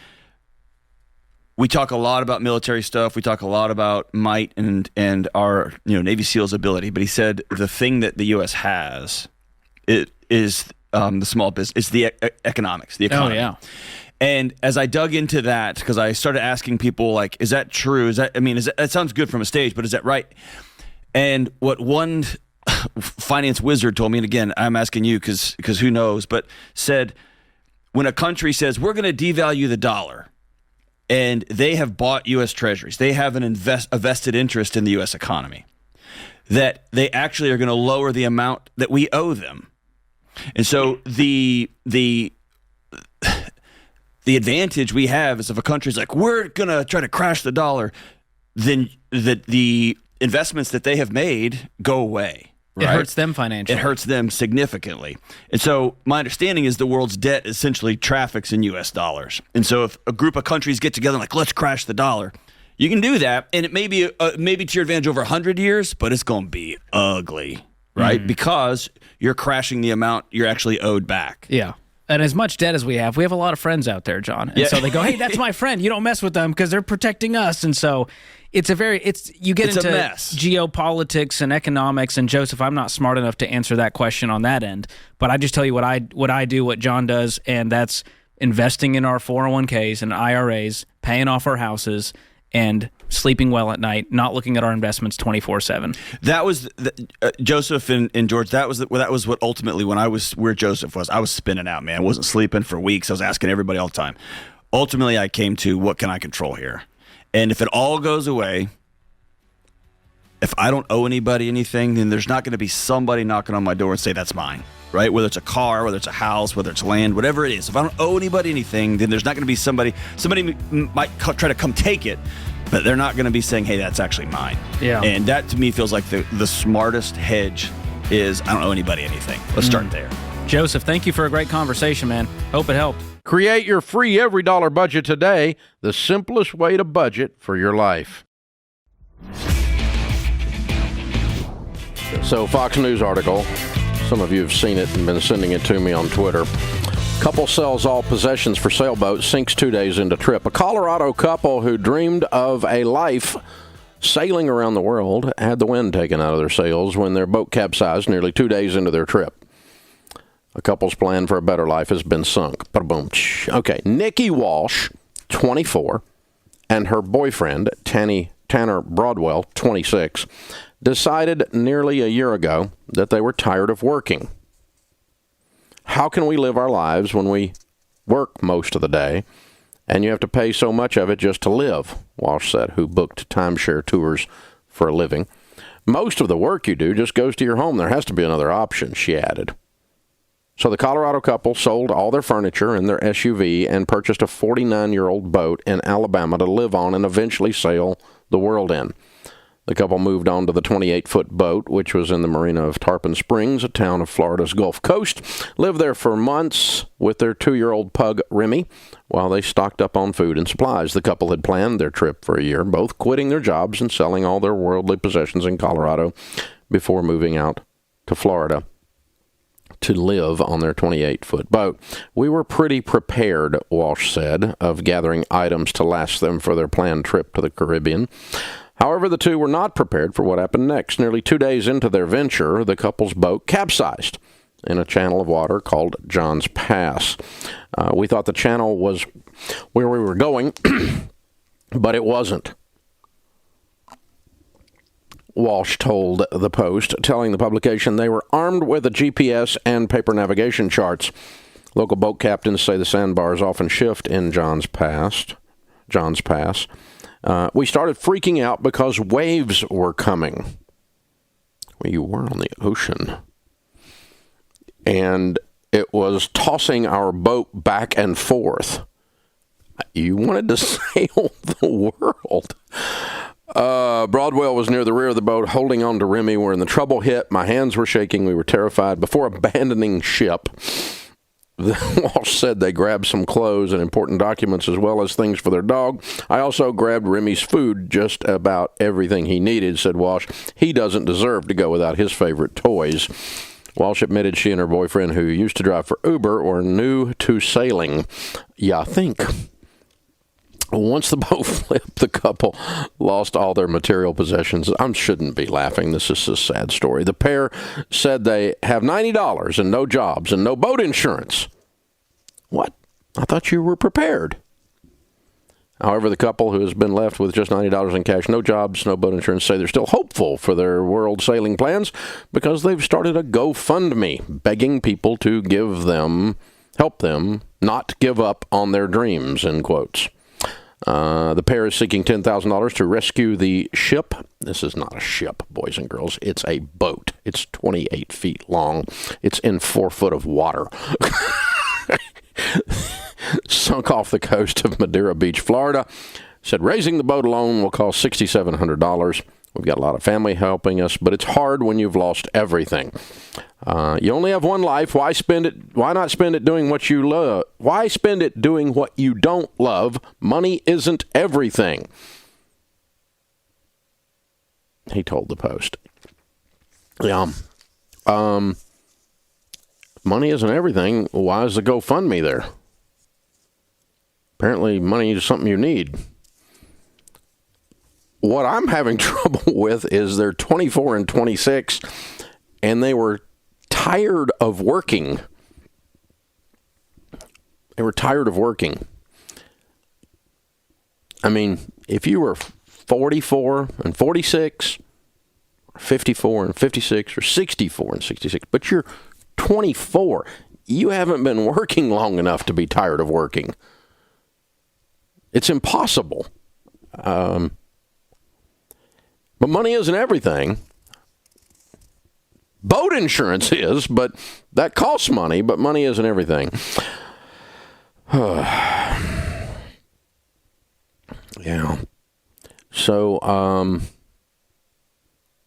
we talk a lot about military stuff. We talk a lot about might and our Navy SEALs ability. But he said the thing that the U.S. has is the small business. It's the economics, the economy. Oh, yeah. And as I dug into that, because I started asking people, is that true? That sounds good from a stage, but is that right? And what one finance wizard told me, and again, I'm asking you because who knows, but said when a country says, we're going to devalue the dollar, and they have bought U.S. treasuries, they have a vested interest in the U.S. economy, that they actually are going to lower the amount that we owe them. And so the advantage we have is if a country's we're going to try to crash the dollar, then the investments that they have made go away. Right? It hurts them financially. It hurts them significantly. And so my understanding is the world's debt essentially traffics in U.S. dollars. And so if a group of countries get together let's crash the dollar, you can do that. And it may be maybe to your advantage over 100 years, but it's going to be ugly, right? Because you're crashing the amount you're actually owed back. Yeah. And as much debt as we have a lot of friends out there, John. And so they go, hey, that's my friend. You don't mess with them because they're protecting us. And so you get into geopolitics and economics. And Joseph, I'm not smart enough to answer that question on that end. But I just tell you what I do, what John does, and that's investing in our 401ks and IRAs, paying off our houses, and sleeping well at night, not looking at our investments 24/7. That was Joseph and George. That was what ultimately, when I was where Joseph was, I was spinning out, man. I wasn't sleeping for weeks. I was asking everybody all the time. Ultimately, I came to, what can I control here? And if it all goes away, if I don't owe anybody anything, then there's not going to be somebody knocking on my door and say that's mine, right? Whether it's a car, whether it's a house, whether it's land, whatever it is. If I don't owe anybody anything, then there's not going to be somebody might try to come take it, but they're not going to be saying, hey, that's actually mine. Yeah. And that, to me, feels like the smartest hedge is, I don't owe anybody anything. Let's start there. Joseph, thank you for a great conversation, man. Hope it helped. Create your free every dollar budget today, the simplest way to budget for your life. So, Fox News article, some of you have seen it and been sending it to me on Twitter. Couple sells all possessions for sailboat, sinks 2 days into trip. A Colorado couple who dreamed of a life sailing around the world had the wind taken out of their sails when their boat capsized nearly 2 days into their trip. A couple's plan for a better life has been sunk. Ba-boom. Okay, Nikki Walsh, 24, and her boyfriend, Tanner Broadwell, 26, decided nearly a year ago that they were tired of working. How can we live our lives when we work most of the day and you have to pay so much of it just to live? Walsh said, who booked timeshare tours for a living. Most of the work you do just goes to your home. There has to be another option, she added. So the Colorado couple sold all their furniture and their SUV and purchased a 49-year-old boat in Alabama to live on and eventually sail the world in. The couple moved on to the 28-foot boat, which was in the marina of Tarpon Springs, a town of Florida's Gulf Coast. Lived there for months with their 2-year-old pug, Remy, while they stocked up on food and supplies. The couple had planned their trip for a year, both quitting their jobs and selling all their worldly possessions in Colorado before moving out to Florida to live on their 28-foot boat. We were pretty prepared, Walsh said, of gathering items to last them for their planned trip to the Caribbean. However, the two were not prepared for what happened next. Nearly 2 days into their venture, the couple's boat capsized in a channel of water called John's Pass. We thought the channel was where we were going, but it wasn't. Walsh told the Post, telling the publication they were armed with a GPS and paper navigation charts. Local boat captains say the sandbars often shift in John's Pass. We started freaking out because waves were coming. Well, you were on the ocean. And it was tossing our boat back and forth. You wanted to sail the world. Broadwell was near the rear of the boat, holding on to Remy when the trouble hit. My hands were shaking. We were terrified. Before abandoning ship, Walsh said they grabbed some clothes and important documents as well as things for their dog. I also grabbed Remy's food, just about everything he needed, said Walsh. He doesn't deserve to go without his favorite toys. Walsh admitted she and her boyfriend, who used to drive for Uber, were new to sailing. Yeah, I think. Once the boat flipped, the couple lost all their material possessions. I shouldn't be laughing. This is a sad story. The pair said they have $90 and no jobs and no boat insurance. What? I thought you were prepared. However, the couple, who has been left with just $90 in cash, no jobs, no boat insurance, say they're still hopeful for their world sailing plans because they've started a GoFundMe begging people to help them not give up on their dreams, in quotes. The pair is seeking $10,000 to rescue the ship. This is not a ship, boys and girls. It's a boat. It's 28 feet long. It's in 4 foot of water. Sunk off the coast of Madeira Beach, Florida. Said raising the boat alone will cost $6,700. We've got a lot of family helping us, but it's hard when you've lost everything. You only have one life. Why not spend it doing what you love? Why spend it doing what you don't love? Money isn't everything, he told the Post. Yeah. money isn't everything, why is the GoFundMe there? Apparently, money is something you need. What I'm having trouble with is they're 24 and 26, and they were tired of working. They were tired of working. I mean, if you were 44 and 46, 54 and 56, or 64 and 66, but you're 24, you haven't been working long enough to be tired of working. It's impossible. But money isn't everything. Boat insurance is, but that costs money, but money isn't everything. Yeah. So,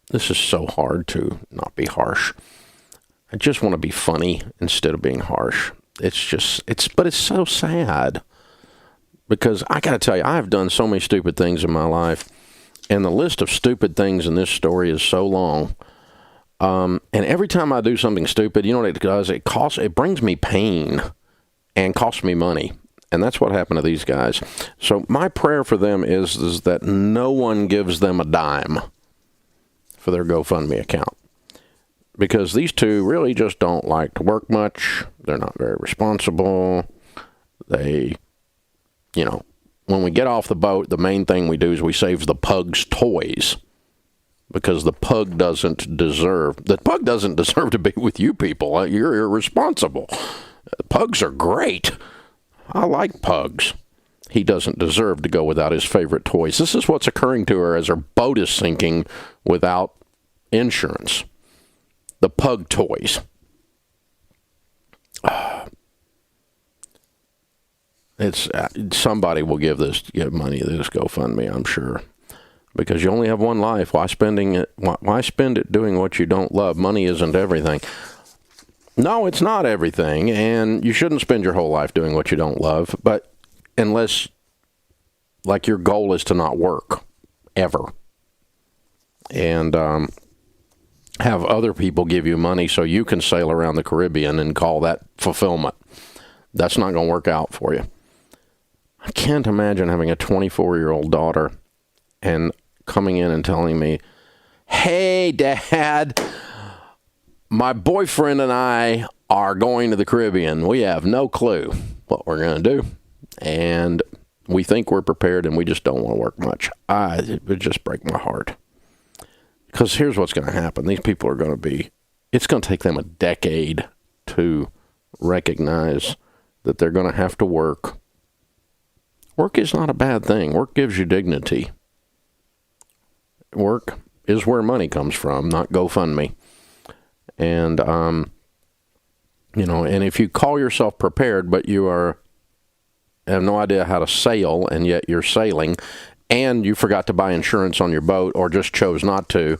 this is so hard to not be harsh. I just want to be funny instead of being harsh. But it's so sad. Because I got to tell you, I've done so many stupid things in my life, and the list of stupid things in this story is so long. And every time I do something stupid, you know what it does? It brings me pain and costs me money. And that's what happened to these guys. So my prayer for them is that no one gives them a dime for their GoFundMe account. Because these two really just don't like to work much. They're not very responsible. When we get off the boat, the main thing we do is we save the pug's toys. Because the pug doesn't deserve to be with you people. You're irresponsible. Pugs are great. I like pugs. He doesn't deserve to go without his favorite toys. This is what's occurring to her as her boat is sinking without insurance. The pug toys. Somebody will give money to this GoFundMe, I'm sure. Because you only have one life. Why spend it doing what you don't love? Money isn't everything. No, it's not everything, and you shouldn't spend your whole life doing what you don't love, but unless, your goal is to not work, ever. And have other people give you money so you can sail around the Caribbean and call that fulfillment. That's not going to work out for you. I can't imagine having a 24-year-old daughter and coming in and telling me, "Hey, Dad, my boyfriend and I are going to the Caribbean. We have no clue what we're going to do, and we think we're prepared, and we just don't want to work much." It would just break my heart. Because here's what's going to happen. These people are going to it's going to take them a decade to recognize that they're going to have to work. Work is not a bad thing. Work gives you dignity. Work is where money comes from, not GoFundMe. And, and if you call yourself prepared, but you have no idea how to sail, and yet you're sailing, and you forgot to buy insurance on your boat or just chose not to,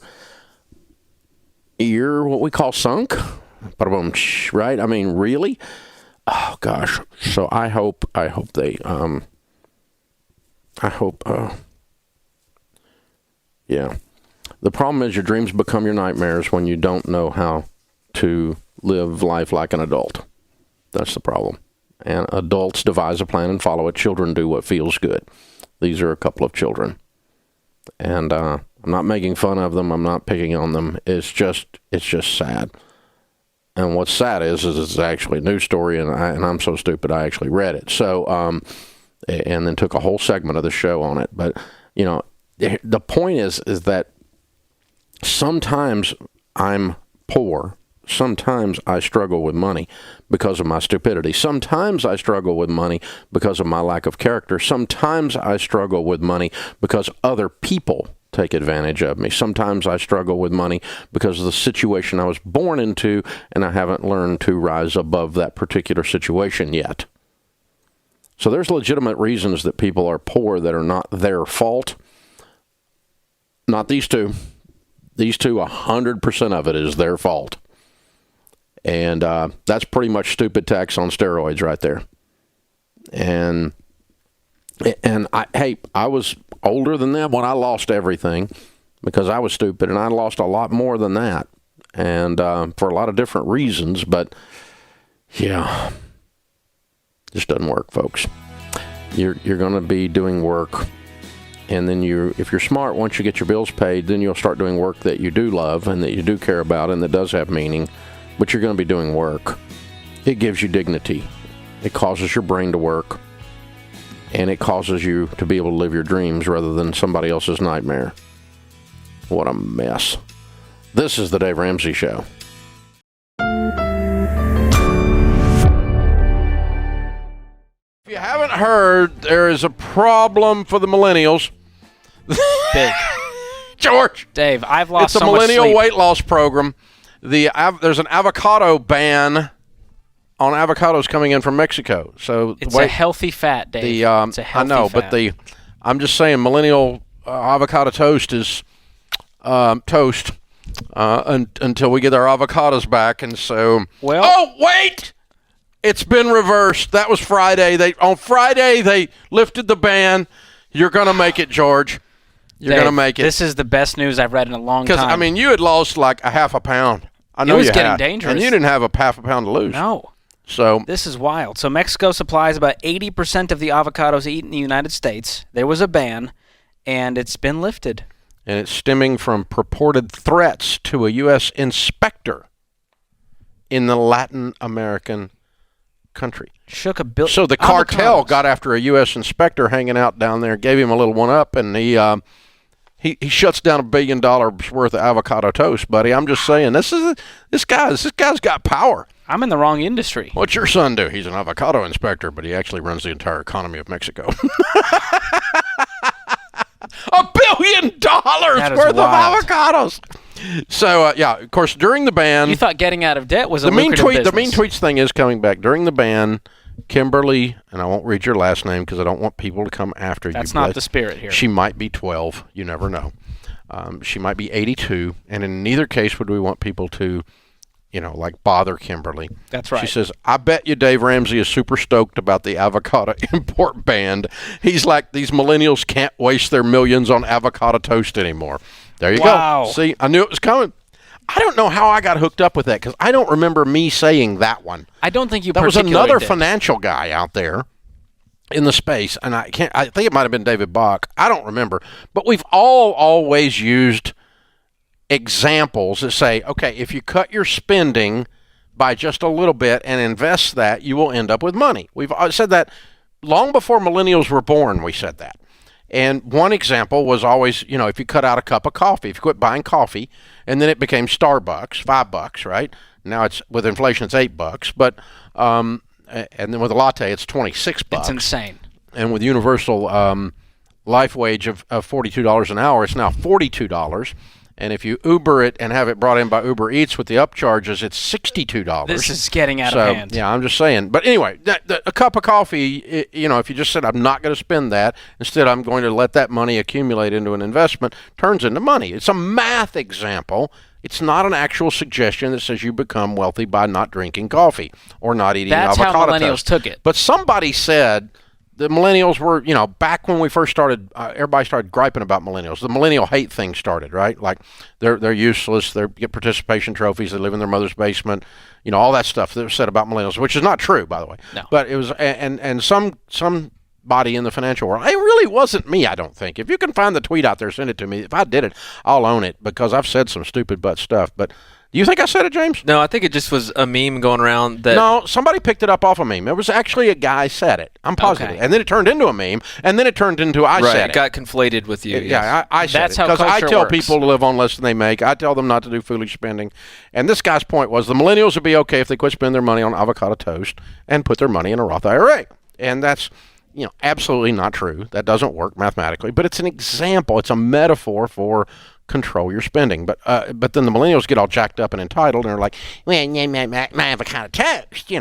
you're what we call sunk. Right? I mean, really? Oh, gosh. So I hope they, yeah. The problem is your dreams become your nightmares when you don't know how to live life like an adult. That's the problem. And adults devise a plan and follow it. Children do what feels good. These are a couple of children. And I'm not making fun of them. I'm not picking on them. It's just sad. And what's sad is it's actually a news story, and I'm so stupid I actually read it. So, and then took a whole segment of the show on it. But, the point is that sometimes I'm poor. Sometimes I struggle with money because of my stupidity. Sometimes I struggle with money because of my lack of character. Sometimes I struggle with money because other people take advantage of me. Sometimes I struggle with money because of the situation I was born into, and I haven't learned to rise above that particular situation yet. So there's legitimate reasons that people are poor that are not their fault. Not these two. These two, 100% of it is their fault. And that's pretty much stupid tax on steroids right there. And I was older than them when I lost everything because I was stupid, and I lost a lot more than that, and for a lot of different reasons. But Yeah. Just doesn't work, folks. You're going to be doing work, and then if you're smart, once you get your bills paid, then you'll start doing work that you do love and that you do care about and that does have meaning, but you're going to be doing work. It gives you dignity. It causes your brain to work, and it causes you to be able to live your dreams rather than somebody else's nightmare. What a mess. This is the Dave Ramsey Show. If you haven't heard, there is a problem for the millennials. Big. George. Dave, I've lost It's a so much millennial sleep. weight loss program. There's an avocado ban on avocados coming in from Mexico. So It's a healthy fat, Dave. It's a healthy I know, fat. but I'm just saying millennial avocado toast is toast until we get our avocados back. And so, oh, wait! It's been reversed. That was Friday. On Friday, they lifted the ban. You're going to make it, George. You're going to make it. This is the best news I've read in a long time. Because, I mean, you had lost like a half a pound. I know it was you getting had. dangerous. And you didn't have a half a pound to lose. No. So this is wild. So Mexico supplies about 80% of the avocados eaten in the United States. There was a ban, and it's been lifted. And it's stemming from purported threats to a U.S. inspector in the Latin American country. Shook a bill. So the cartel got after a U.S. inspector hanging out down there, gave him a little one-up, and he shuts down $1 billion worth of avocado toast, buddy. I'm just saying, this guy's got power. I'm in the wrong industry. What's your son do? He's an avocado inspector, but he actually runs the entire economy of Mexico. $1 billion worth wild. of avocados. So, yeah, of course, during the ban... You thought getting out of debt was a mean lucrative tweet. business. The mean tweets thing is coming back. During the ban, Kimberly, and I won't read your last name because I don't want people to come after you. That's not the spirit here. She might be 12. You never know. She might be 82. And in neither case would we want people to, bother Kimberly. That's right. She says, I bet you Dave Ramsey is super stoked about the avocado import ban. He's like, these millennials can't waste their millions on avocado toast anymore. There you go. See, I knew it was coming. I don't know how I got hooked up with that because I don't remember me saying that one. I don't think you That was particularly another did. financial guy out there in the space, and I think it might have been David Bach. I don't remember. But we've always used examples that say, okay, if you cut your spending by just a little bit and invest that, you will end up with money. We've said that long before millennials were born. We said that. And one example was always, if you cut out a cup of coffee, if you quit buying coffee, and then it became Starbucks, $5, right? Now it's with inflation, it's $8, but and then with a latte, it's $26. It's insane. And with universal life wage of $42 an hour, it's now $42. And if you Uber it and have it brought in by Uber Eats with the upcharges, it's $62. This is getting out of hand. Yeah, I'm just saying. But anyway, a cup of coffee, if you just said, I'm not going to spend that, instead I'm going to let that money accumulate into an investment, turns into money. It's a math example. It's not an actual suggestion that says you become wealthy by not drinking coffee or not eating avocado That's how millennials toast. took it. But somebody said the millennials were, back when we first started, everybody started griping about millennials. The millennial hate thing started, right? Like they're useless. They get participation trophies. They live in their mother's basement. All that stuff that was said about millennials, which is not true, by the way. No. But it was, and somebody in the financial world. It really wasn't me, I don't think. If you can find the tweet out there, send it to me. If I did it, I'll own it because I've said some stupid butt stuff. But do you think I said it, James? No, I think it just was a meme going around that... No, somebody picked it up off a meme. It was actually a guy said it. I'm positive. Okay. And then it turned into a meme, and then it turned into I said it. It got conflated with you. Yeah, I said That's it. how Because I culture tell works. people to live on less than they make. I tell them not to do foolish spending. And this guy's point was the millennials would be okay if they quit spending their money on avocado toast and put their money in a Roth IRA. And that's, absolutely not true. That doesn't work mathematically. But it's an example. It's a metaphor for control your spending. But then the millennials get all jacked up and entitled and are like, well, my avocado toast,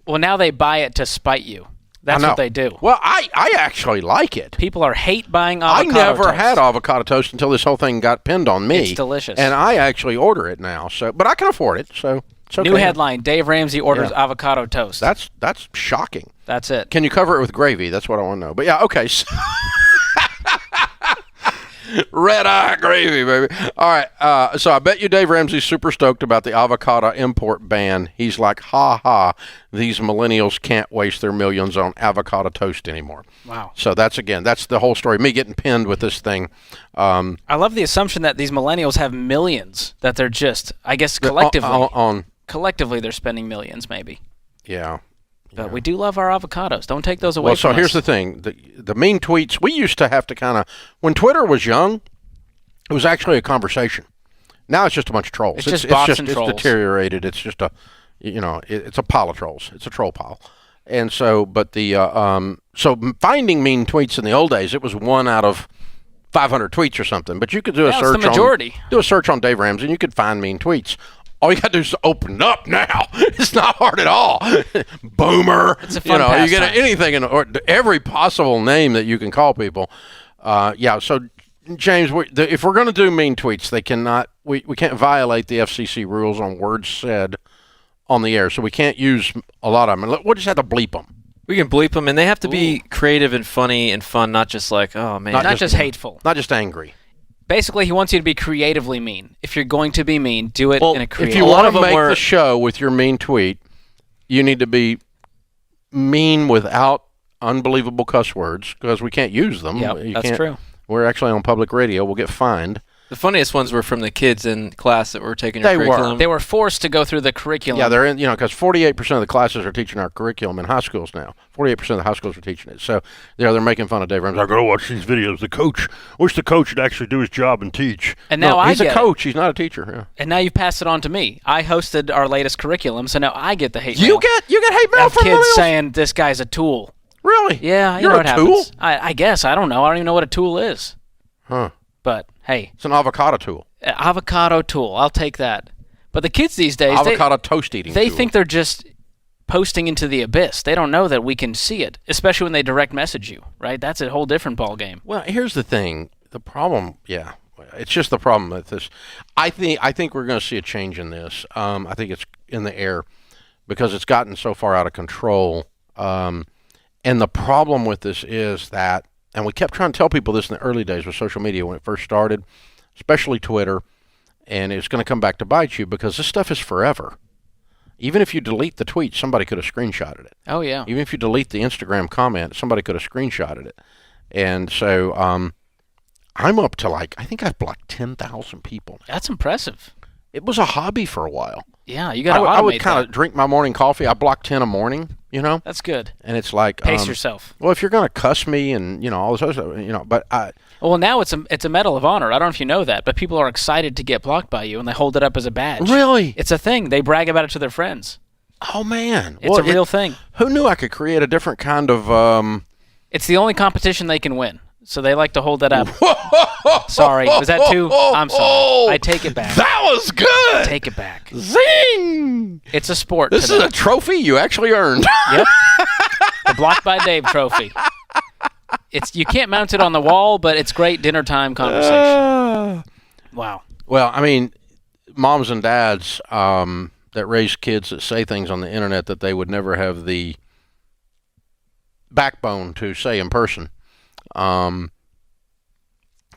Well, now they buy it to spite you. That's what they do. Well, I actually like it. People are hate buying avocado I never toast. had avocado toast until this whole thing got pinned on me. It's delicious. And I actually order it now. But I can afford it, so it's okay. New headline, Dave Ramsey orders avocado toast. That's shocking. That's it. Can you cover it with gravy? That's what I want to know. But yeah, okay. Red eye gravy, baby. All right. So I bet you Dave Ramsey's super stoked about the avocado import ban. He's like, ha ha, these millennials can't waste their millions on avocado toast anymore. Wow. So that's the whole story. Me getting pinned with this thing. I love the assumption that these millennials have millions, that they're just, I guess, collectively. Collectively, they're spending millions, maybe. Yeah. But we do love our avocados. Don't take those away Well, from us. so here's the thing. The mean tweets, we used to have to kind of, when Twitter was young, it was actually a conversation. Now it's just a bunch of trolls. It's just bots and trolls. It's deteriorated. It's just it's a pile of trolls. It's a troll pile. And so, but so finding mean tweets in the old days, it was 1 out of 500 tweets or something. But you could do a search the majority. Do a search on Dave Ramsey, and you could find mean tweets. All you got to do is open up now. It's not hard at all. Boomer. It's a fun you get anything or every possible name that you can call people. So James, if we're going to do mean tweets, they cannot. We can't violate the FCC rules on words said on the air, so we can't use a lot of them. We'll just have to bleep them. We can bleep them, and they have to be creative and funny and fun, not just like, oh man, not just hateful, not just angry. Basically, he wants you to be creatively mean. If you're going to be mean, do it in a creative way. If you want to make the show with your mean tweet, you need to be mean without unbelievable cuss words, because we can't use them. Yeah, that's true. We're actually on public radio. We'll get fined. The funniest ones were from the kids in class that were taking your curriculum. They were forced to go through the curriculum. Yeah, they're in, because 48% of the classes are teaching our curriculum in high schools now. 48% of the high schools are teaching it. So, they're making fun of Dave Ramsey. I go watch these videos. Wish the coach would actually do his job and teach. And now he's a coach. He's not a teacher. Yeah. And now you've passed it on to me. I hosted our latest curriculum, so now I get the hate mail. You get hate mail from kids millennials? saying this guy's a tool. Really? Yeah, You're know what a tool? happens. I guess. I don't know. I don't even know what a tool is. Huh. But, hey. It's an avocado tool. Avocado tool. I'll take that. But the kids these days, avocado toast eating. They tool. think they're just posting into the abyss. They don't know that we can see it, especially when they direct message you, right? That's a whole different ballgame. Well, here's the thing. The problem, it's just the problem with this. I think we're going to see a change in this. I think it's in the air because it's gotten so far out of control. And the problem with this is that, and we kept trying to tell people this in the early days with social media when it first started, especially Twitter, and it's going to come back to bite you because this stuff is forever. Even if you delete the tweet, somebody could have screenshotted it. Oh, yeah. Even if you delete the Instagram comment, somebody could have screenshotted it. And so I'm up to I think I've blocked 10,000 people now. That's impressive. It was a hobby for a while. Yeah, you got to automate I would kind of drink my morning coffee. I block 10 a morning, That's good. And it's like... Pace yourself. Well, if you're going to cuss me and, all this other stuff, but I... Well, now it's a medal of honor. I don't know if you know that, but people are excited to get blocked by you, and they hold it up as a badge. Really? It's a thing. They brag about it to their friends. Oh, man. It's a real thing. Who knew I could create a different kind of... It's the only competition they can win. So they like to hold that up. Sorry. Was that too? I'm sorry. I take it back. That was good. Take it back. Zing! It's a sport. This is a trophy you actually earned. Yep. The Blocked by Dave trophy. You can't mount it on the wall, but it's great dinner time conversation. Wow. Well, I mean, moms and dads that raise kids that say things on the internet that they would never have the backbone to say in person.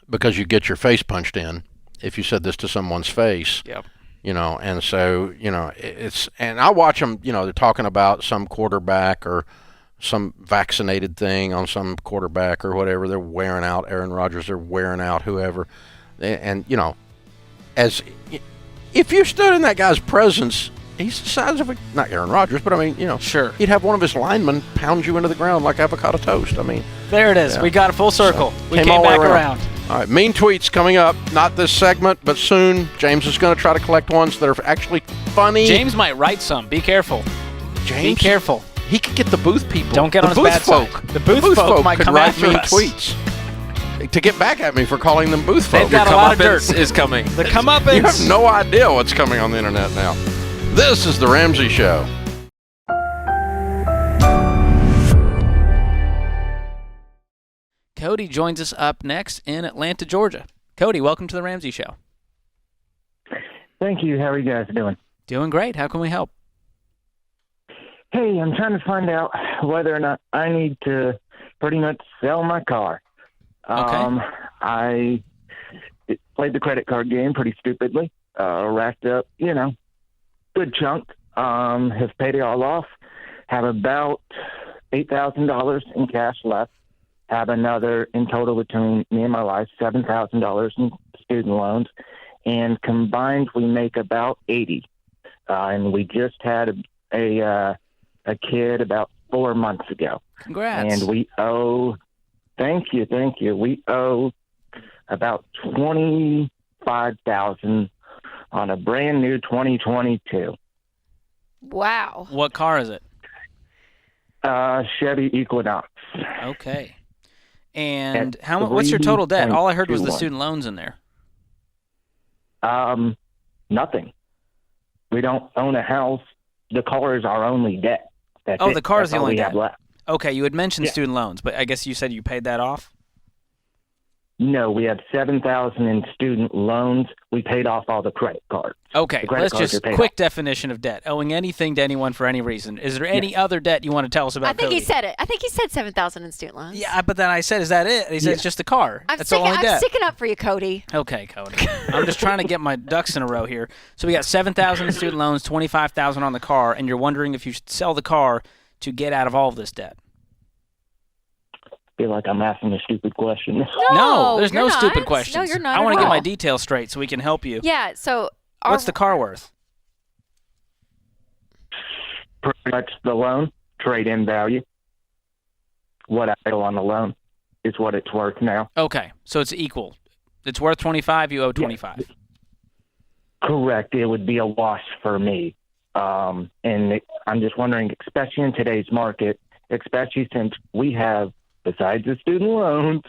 Because you get your face punched in if you said this to someone's face. Yep. And so, and I watch them, they're talking about some quarterback or some vaccinated thing on some quarterback or whatever. They're wearing out Aaron Rodgers. They're wearing out whoever. And, as if you stood in that guy's presence, he's the size of not Aaron Rodgers, but I mean, sure. He'd have one of his linemen pound you into the ground like avocado toast. I mean, there it is. Yeah. We got a full circle. So, we came back around. All right, mean tweets coming up. Not this segment, but soon. James is going to try to collect ones that are actually funny. James might write some. Be careful. James, be careful. He could get the booth people. Don't get on his bad side. The booth folk might come after me tweets to get back at me for calling them booth folk. They've got a lot of dirt is coming. The comeuppance. You have no idea what's coming on the internet now. This is the Ramsey Show. Cody joins us up next in Atlanta, Georgia. Cody, welcome to the Ramsey Show. Thank you. How are you guys doing? Doing great. How can we help? Hey, I'm trying to find out whether or not I need to pretty much sell my car. Okay. I played the credit card game pretty stupidly. Racked up, good chunk. Have paid it all off. Have about $8,000 in cash left. Have another, in total between me and my wife, $7,000 in student loans. And combined, we make about 80. And we just had a kid about 4 months ago. Congrats. And we owe, thank you. We owe about $25,000 on a brand new 2022. Wow. What car is it? Chevy Equinox. Okay. And what's your total debt? All I heard was the 3.21. student loans in there. Nothing. We don't own a house. The car is our only debt. That's Oh, it. the car is That's the all only we debt. have left. Okay, you had mentioned Yeah. student loans, but I guess you said you paid that off? No, we have $7,000 in student loans. We paid off all the credit cards. Okay, The credit let's cards just are paid quick off. definition of debt. Owing anything to anyone for any reason. Is there any other debt you want to tell us about? I think he Cody? said it. I think he said 7,000 in student loans. Yeah, but then I said, is that it? And he said, it's just a car. I'm That's the only I'm debt. sticking up for you, Cody. Okay, Cody. I'm just trying to get my ducks in a row here. So we got 7,000 in student loans, 25,000 on the car, and you're wondering if you should sell the car to get out of all of this debt. Feel like I'm asking a stupid question. No, there's no you're stupid not. questions. No, you're not I at want to get all. my details straight so we can help you. Yeah, so What's the car worth? Pretty much the loan, trade-in value. What I owe on the loan is what it's worth now. Okay, so it's equal. It's worth 25, you owe 25. Correct. It would be a wash for me. I'm just wondering, especially in today's market, especially since we have, besides the student loans,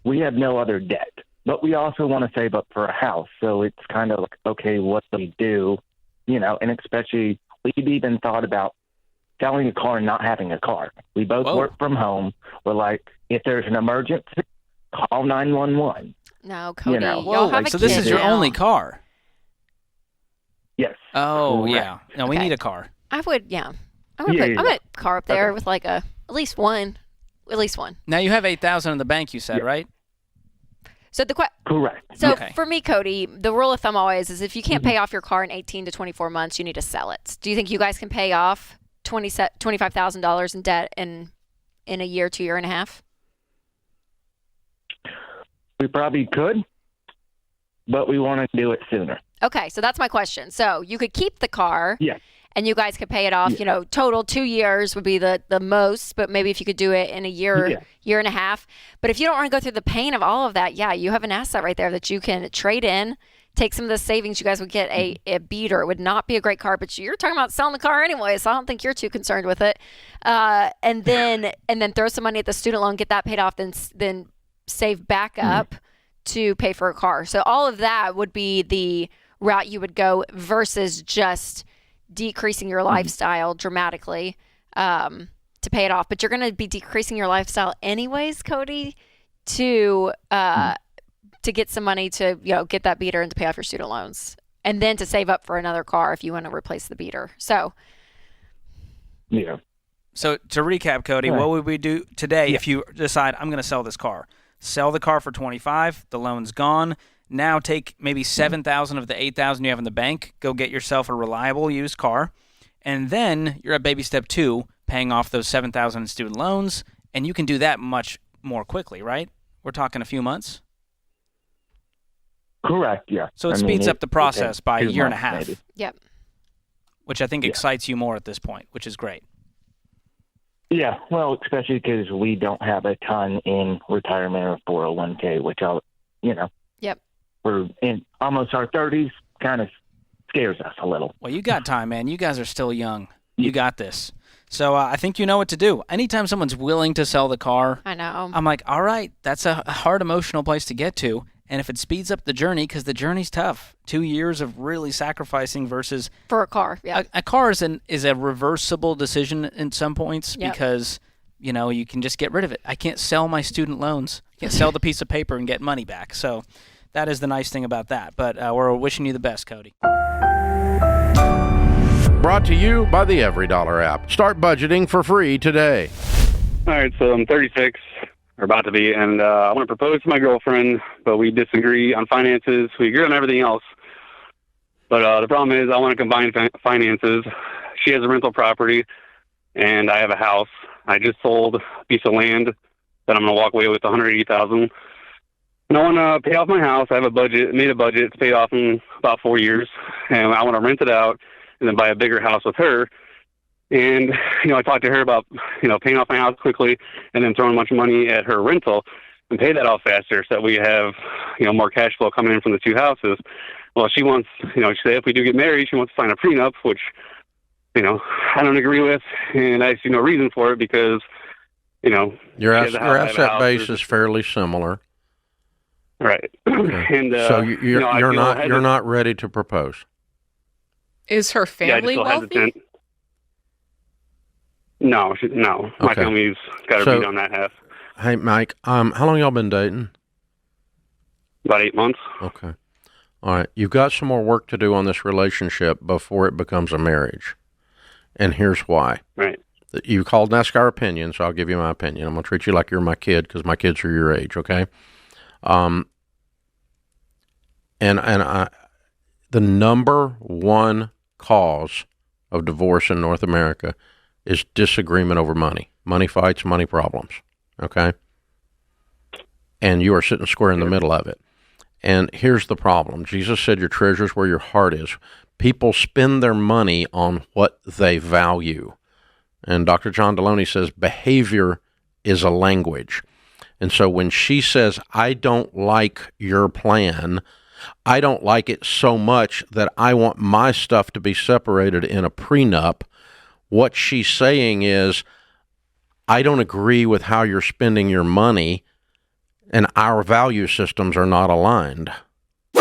we have no other debt. But we also want to save up for a house. So it's kind of like, okay, what do we do? And especially we've even thought about selling a car and not having a car. We both work from home. We're like, if there's an emergency, call 911. No, Cody. Whoa, Y'all have a so this kid is your now. only car? Yes. Oh, Correct. yeah. No, we Okay. need a car. I would, yeah. I'm gonna put a car up there with like at least one. Now you have 8,000 in the bank, you said, right? So Correct. So Okay. for me, Cody, the rule of thumb always is if you can't pay off your car in 18 to 24 months, you need to sell it. Do you think you guys can pay off $25,000 in debt in a year, 2 year and a half? We probably could, but we want to do it sooner. Okay, so that's my question. So you could keep the car. Yeah. And you guys could pay it off, total 2 years would be the most, but maybe if you could do it in a year, year and a half. But if you don't want to go through the pain of all of that, you have an asset right there that you can trade in, take some of the savings. You guys would get a beater. It would not be a great car, but you're talking about selling the car anyway, so I don't think you're too concerned with it. And then throw some money at the student loan, get that paid off, then save back up to pay for a car. So all of that would be the route you would go versus just decreasing your lifestyle dramatically to pay it off. But you're going to be decreasing your lifestyle anyways, Cody, to get some money to get that beater and to pay off your student loans, and then to save up for another car if you want to replace the beater. So yeah. So to recap, Cody, what would we do today if you decide I'm going to sell this car? Sell the car for 25, the loan's gone. Now take maybe 7,000 of the 8,000 you have in the bank, go get yourself a reliable used car, and then you're at baby step 2, paying off those 7,000 in student loans, and you can do that much more quickly, right? We're talking a few months. Correct. Yeah. So it speeds up the process by a year and a half. Maybe. Yep. Which I think excites you more at this point, which is great. Yeah, well, especially because we don't have a ton in retirement or 401k, which Yep. We're in almost our 30s, kind of scares us a little. Well, you got time, man. You guys are still young. You got this. So I think you know what to do. Anytime someone's willing to sell the car, I know. I'm like, all right, that's a hard emotional place to get to. And if it speeds up the journey, because the journey's tough, 2 years of really sacrificing versus for a car. Yeah. A car is a reversible decision in some points because you can just get rid of it. I can't sell my student loans. I can't sell the piece of paper and get money back. So that is the nice thing about that. But we're wishing you the best, Cody. Brought to you by the EveryDollar app. Start budgeting for free today. All right, so I'm 36. or about to be, and I want to propose to my girlfriend, but we disagree on finances. We agree on everything else. But the problem is I want to combine finances. She has a rental property, and I have a house. I just sold a piece of land that I'm going to walk away with $180,000. And I want to pay off my house. I have made a budget to pay off in about 4 years, and I want to rent it out and then buy a bigger house with her. And, I talked to her about, paying off my house quickly and then throwing a bunch of money at her rental and pay that off faster so that we have, more cash flow coming in from the two houses. Well, she wants, she said if we do get married, she wants to sign a prenup, which, I don't agree with. And I see no reason for it because, your asset base is fairly similar. Right. Okay. And so you're not ready to propose. Is her family wealthy? Hesitant. No. My Okay. family's got her beat on that half. Hey, Mike, how long y'all been dating? About 8 months. Okay. All right. You've got some more work to do on this relationship before it becomes a marriage. And here's why. Right. You called and asked our opinion, so I'll give you my opinion. I'm going to treat you like you're my kid because my kids are your age, okay? The number one cause of divorce in North America is disagreement over money. Money fights, money problems, okay? And you are sitting square in the middle of it. And here's the problem. Jesus said your treasure's where your heart is. People spend their money on what they value. And Dr. John Deloney says behavior is a language. And so when she says, I don't like your plan, I don't like it so much that I want my stuff to be separated in a prenup, what she's saying is, I don't agree with how you're spending your money, and our value systems are not aligned.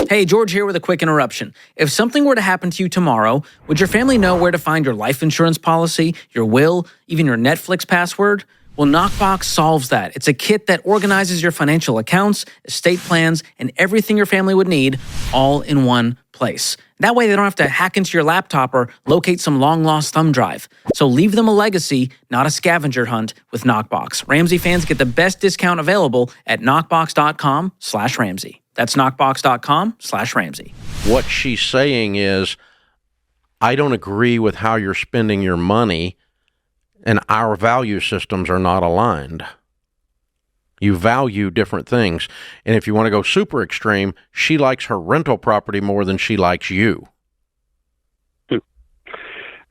Hey, George here with a quick interruption. If something were to happen to you tomorrow, would your family know where to find your life insurance policy, your will, even your Netflix password? Well, Knockbox solves that. It's a kit that organizes your financial accounts, estate plans, and everything your family would need all in one place. That way they don't have to hack into your laptop or locate some long-lost thumb drive. So leave them a legacy, not a scavenger hunt with Knockbox. Ramsey fans get the best discount available at knockbox.com/Ramsey. That's knockbox.com/Ramsey. What she's saying is, I don't agree with how you're spending your money, and our value systems are not aligned. You value different things. And if you want to go super extreme, she likes her rental property more than she likes you.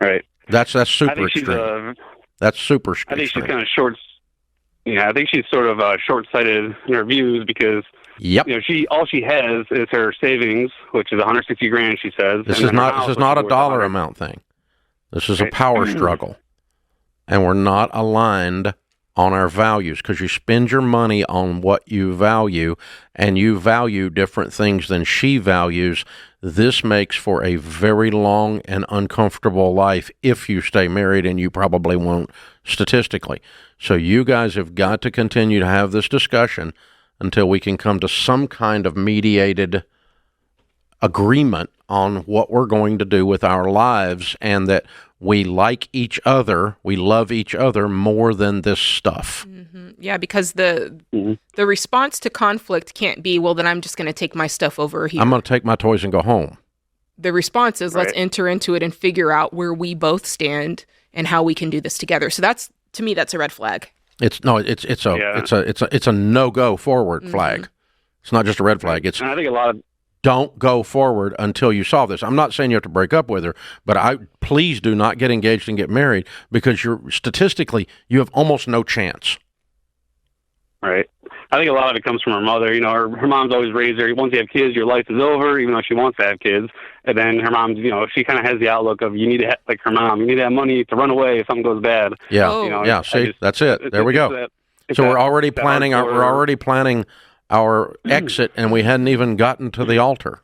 Right. That's super extreme. That's super extreme. I think she's kind of short. Yeah, I think she's sort of short-sighted in her views because all she has is her savings, which is $160,000. She says this is not a dollar amount thing. This is a power struggle, and we're not aligned on our values because you spend your money on what you value, and you value different things than she values. This makes for a very long and uncomfortable life if you stay married, and you probably won't statistically. So you guys have got to continue to have this discussion until we can come to some kind of mediated agreement on what we're going to do with our lives, and that we like each other, we love each other more than this stuff. Mm-hmm. Yeah, because the response to conflict can't be, well, then I'm just going to take my stuff over here. I'm going to take my toys and go home. The response is, let's enter into it and figure out where we both stand and how we can do this together. So that's, to me, that's a red flag. It's a no-go forward flag. It's not just a red flag. And I think a lot of don't go forward until you solve this. I'm not saying you have to break up with her, but please do not get engaged and get married because statistically you have almost no chance. Right. I think a lot of it comes from her mother. Her mom's always raised her, once you have kids, your life is over, even though she wants to have kids. And then her mom's, she kind of has the outlook of you need to like her mom, you need to have money to run away if something goes bad. Yeah. See, that's it. There we go. So we're already planning our exit, and we hadn't even gotten to the altar.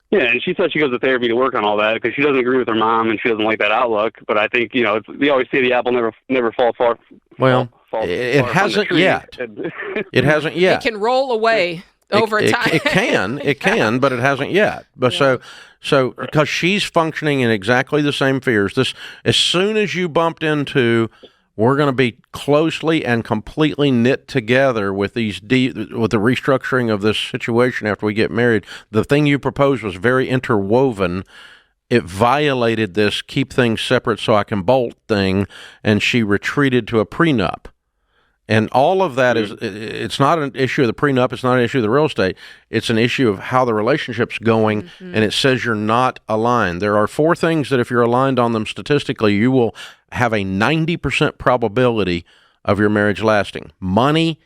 Yeah, and she said she goes to therapy to work on all that because she doesn't agree with her mom and she doesn't like that outlook. But I think, they always say the apple never falls far. Well, it hasn't yet. It hasn't yet. It can roll away over time. It can, but it hasn't yet. But so because she's functioning in exactly the same fears. As soon as you bumped into, we're going to be closely and completely knit together with with the restructuring of this situation after we get married. The thing you proposed was very interwoven. It violated this keep things separate so I can bolt thing, and she retreated to a prenup. And all of that it's not an issue of the prenup. It's not an issue of the real estate. It's an issue of how the relationship's going, and it says you're not aligned. There are 4 things that if you're aligned on them statistically, you will have a 90% probability of your marriage lasting. Money,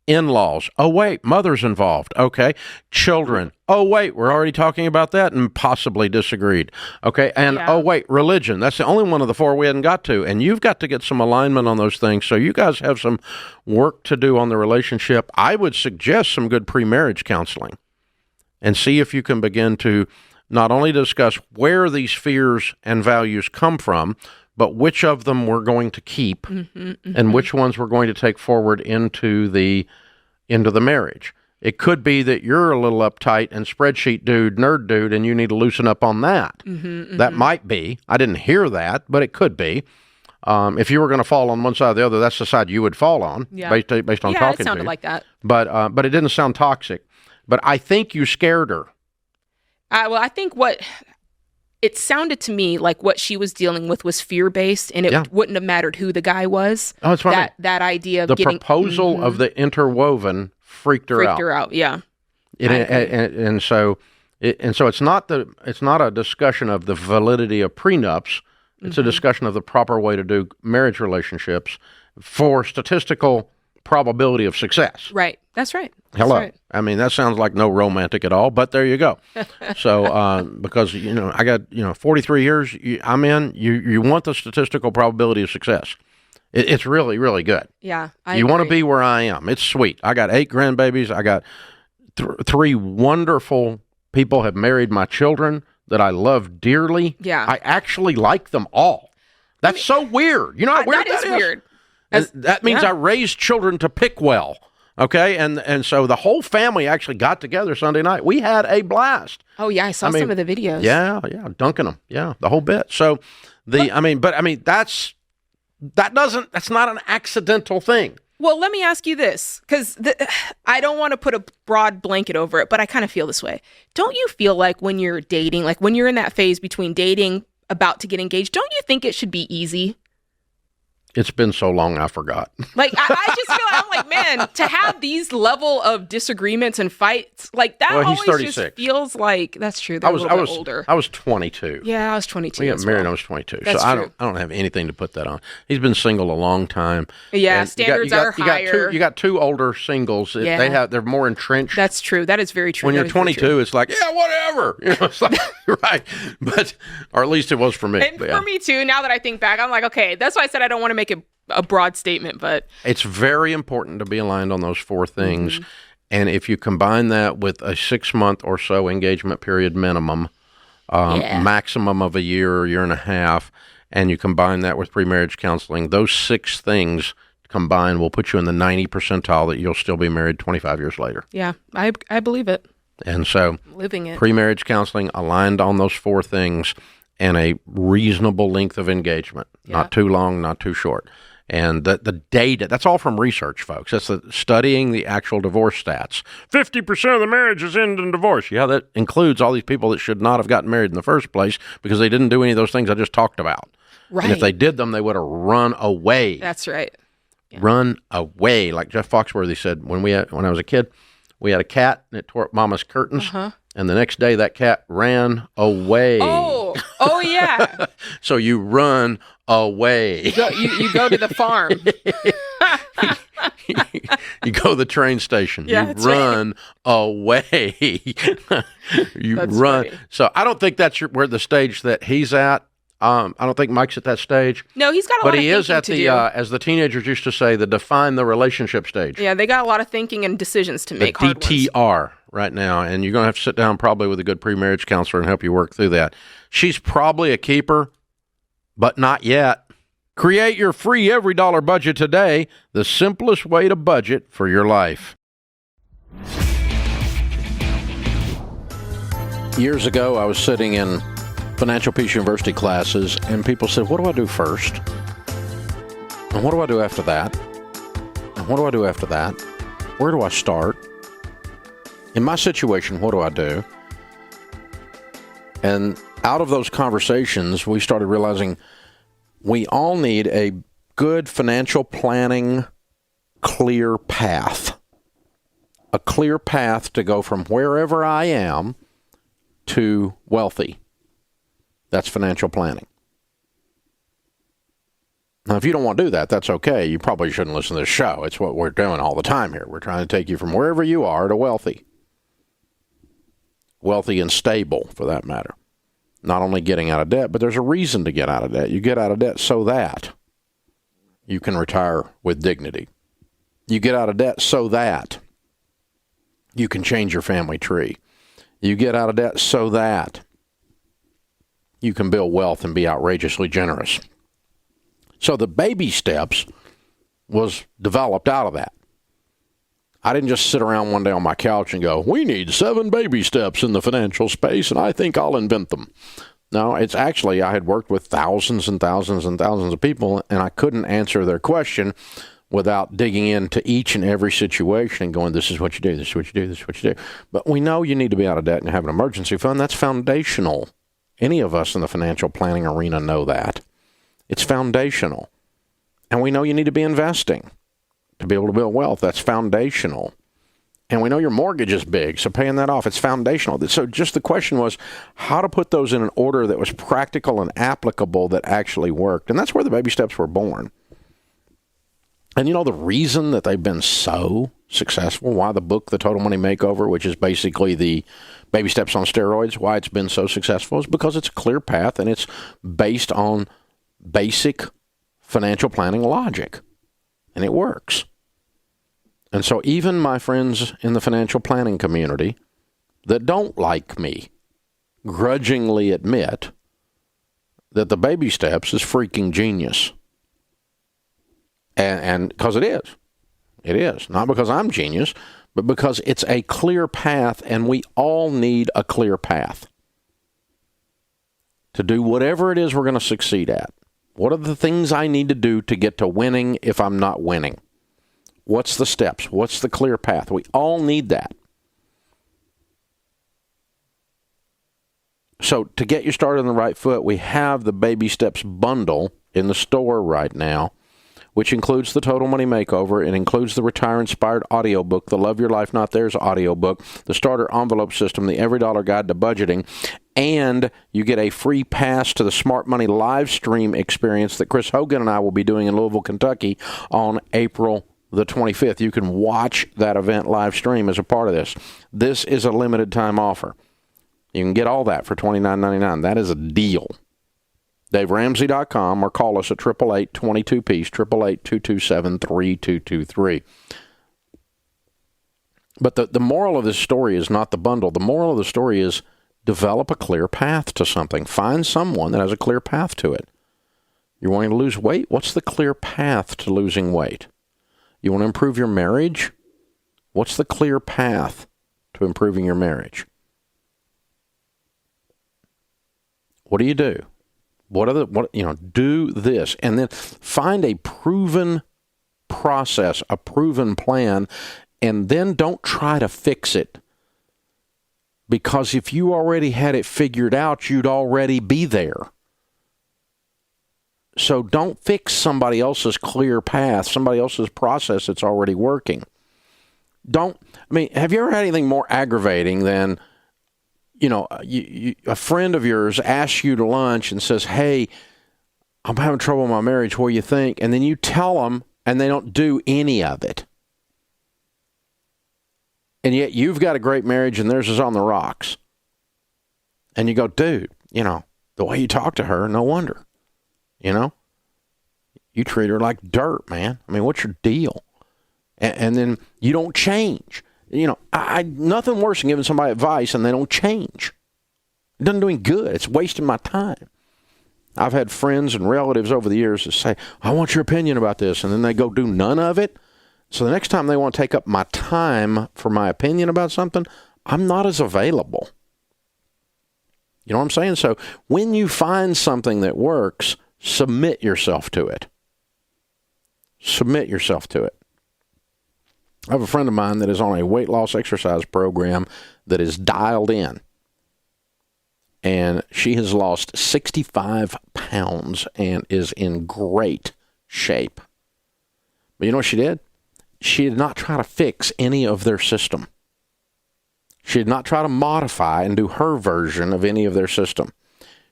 in-laws. Oh, wait, mother's involved. Okay. Children. Oh, wait, we're already talking about that and possibly disagreed. Okay. And, oh, wait, religion. That's the only one of the 4 we hadn't got to. And you've got to get some alignment on those things. So you guys have some work to do on the relationship. I would suggest some good pre-marriage counseling and see if you can begin to not only discuss where these fears and values come from, but which of them we're going to keep and which ones we're going to take forward into the marriage. It could be that you're a little uptight and spreadsheet dude, nerd dude, and you need to loosen up on that. That might be. I didn't hear that, but it could be. If you were going to fall on one side or the other, that's the side you would fall on based on talking to you. Yeah, it sounded like that. But it didn't sound toxic. But I think you scared her. Well, I think it sounded to me like what she was dealing with was fear-based, and it wouldn't have mattered who the guy was. Oh, that's right. That idea of the getting... proposal of the interwoven freaked her out. Yeah. And so it's not a discussion of the validity of prenups. It's a discussion of the proper way to do marriage relationships for statistical probability of success. Right. That's right. Hello. Right. I mean, that sounds like no romantic at all, but there you go. So, because, I got, 43 years I'm in, you want the statistical probability of success. It's really, really good. Yeah. You want to be where I am. It's sweet. I got 8 grandbabies. I got 3 wonderful people have married my children that I love dearly. Yeah. I actually like them all. That's so weird. You know how weird that is? Weird. That means I raised children to pick well. Okay, and so the whole family actually got together Sunday night. We had a blast. Oh yeah, I saw some of the videos. Yeah, dunking them. Yeah, the whole bit. So that's not an accidental thing. Well, let me ask you this, because I don't want to put a broad blanket over it, but I kind of feel this way. Don't you feel like when you're dating, like when you're in that phase between dating, about to get engaged, don't you think it should be easy? It's been so long, I forgot. Like, I just feel like, I'm like, man, to have these level of disagreements and fights, like that he's always 36. just feels like, that's true. They're a little bit older. I was 22. Yeah, I was 22. We got married when I was 22. That's so true. I don't have anything to put that on. He's been single a long time. Yeah, standards are higher. You got 2 older singles. Yeah. They're more entrenched. That's true. That is very true. When you're 22, it's like, yeah, whatever. It's like, right. Or at least it was for me. And for me too, now that I think back, I'm like, okay, that's why I said I don't want to make it a broad statement, but it's very important to be aligned on those 4 things. And if you combine that with a 6-month or so engagement period minimum, maximum of a year and a half, and you combine that with pre-marriage counseling, those 6 things combined will put you in the 90 percentile that you'll still be married 25 years later. Yeah, I believe it. And so living it. Pre-marriage counseling aligned on those 4 things and a reasonable length of engagement, not too long, not too short. And the data, that's all from research, folks. That's studying the actual divorce stats. 50% of the marriages end in divorce. Yeah, that includes all these people that should not have gotten married in the first place because they didn't do any of those things I just talked about. Right. And if they did them, they would have run away. That's right. Yeah. Run away. Like Jeff Foxworthy said, when I was a kid, we had a cat and it tore up Mama's curtains. And the next day, that cat ran away. Oh yeah. So you run away. You go to the farm. You go to the train station. Yeah, you run away. You That's run. funny. So I don't think that's where the stage that he's at. I don't think Mike's at that stage. No, he's got a lot But of he thinking is at to the, do. as the teenagers used to say, the define the relationship stage. Yeah, they got a lot of thinking and decisions to make. The Hard ones. DTR right now, and you're going to have to sit down probably with a good pre-marriage counselor and help you work through that. She's probably a keeper, but not yet. Create your free every dollar budget today, the simplest way to budget for your life. Years ago, I was sitting in Financial Peace University classes, and people said, what do I do first? And what do I do after that? And what do I do after that? Where do I start? In my situation, what do I do? And out of those conversations, we started realizing we all need a good financial planning, clear path. A clear path to go from wherever I am to wealthy. That's financial planning. Now, if you don't want to do that, that's okay. You probably shouldn't listen to this show. It's what we're doing all the time here. We're trying to take you from wherever you are to wealthy. Wealthy and stable, for that matter. Not only getting out of debt, but there's a reason to get out of debt. You get out of debt so that you can retire with dignity. You get out of debt so that you can change your family tree. You get out of debt so that you can build wealth and be outrageously generous. So the baby steps was developed out of that. I didn't just sit around one day on my couch and go, we need 7 baby steps in the financial space, and I think I'll invent them. No, it's actually, I had worked with thousands and thousands and thousands of people, and I couldn't answer their question without digging into each and every situation and going, this is what you do, this is what you do, this is what you do. But we know you need to be out of debt and have an emergency fund. That's foundational. Any of us in the financial planning arena know that. It's foundational. And we know you need to be investing to be able to build wealth. That's foundational. And we know your mortgage is big, so paying that off, it's foundational. So just the question was how to put those in an order that was practical and applicable that actually worked. And that's where the baby steps were born. And you know the reason that they've been so successful, why the book, The Total Money Makeover, which is basically the baby steps on steroids, why it's been so successful is because it's a clear path and it's based on basic financial planning logic. And it works. And so even my friends in the financial planning community that don't like me grudgingly admit that the baby steps is freaking genius. And because it is. It is. Not because I'm genius, but because it's a clear path, and we all need a clear path to do whatever it is we're going to succeed at. What are the things I need to do to get to winning if I'm not winning? What's the steps? What's the clear path? We all need that. So to get you started on the right foot, we have the Baby Steps bundle in the store right now, which includes the Total Money Makeover. It includes the Retire Inspired audiobook, the Love Your Life Not Theirs audiobook, the Starter Envelope System, the Every Dollar Guide to Budgeting, and you get a free pass to the Smart Money live stream experience that Chris Hogan and I will be doing in Louisville, Kentucky on April the 25th. You can watch that event live stream as a part of this. This is a limited time offer. You can get all that for $29.99. That is a deal. DaveRamsey.com or call us at 888-22-PEACE, 888-227-3223. But the moral of this story is not the bundle. The moral of the story is develop a clear path to something. Find someone that has a clear path to it. You're wanting to lose weight? What's the clear path to losing weight? You want to improve your marriage? What's the clear path to improving your marriage? What do? Do this, and then find a proven process, a proven plan, and then don't try to fix it. Because if you already had it figured out, you'd already be there. So don't fix somebody else's clear path, somebody else's process that's already working. Have you ever had anything more aggravating than, a friend of yours asks you to lunch and says, hey, I'm having trouble in my marriage, what do you think? And then you tell them, and they don't do any of it. And yet you've got a great marriage and theirs is on the rocks. And you go, dude, the way you talk to her, no wonder. You treat her like dirt, man. What's your deal? And then you don't change. Nothing worse than giving somebody advice and they don't change. It doesn't do any good. It's wasting my time. I've had friends and relatives over the years that say, I want your opinion about this. And then they go do none of it. So the next time they want to take up my time for my opinion about something, I'm not as available. You know what I'm saying? So when you find something that works, submit yourself to it. Submit yourself to it. I have a friend of mine that is on a weight loss exercise program that is dialed in. And she has lost 65 pounds and is in great shape. But you know what she did? She did not try to fix any of their system. She did not try to modify and do her version of any of their system.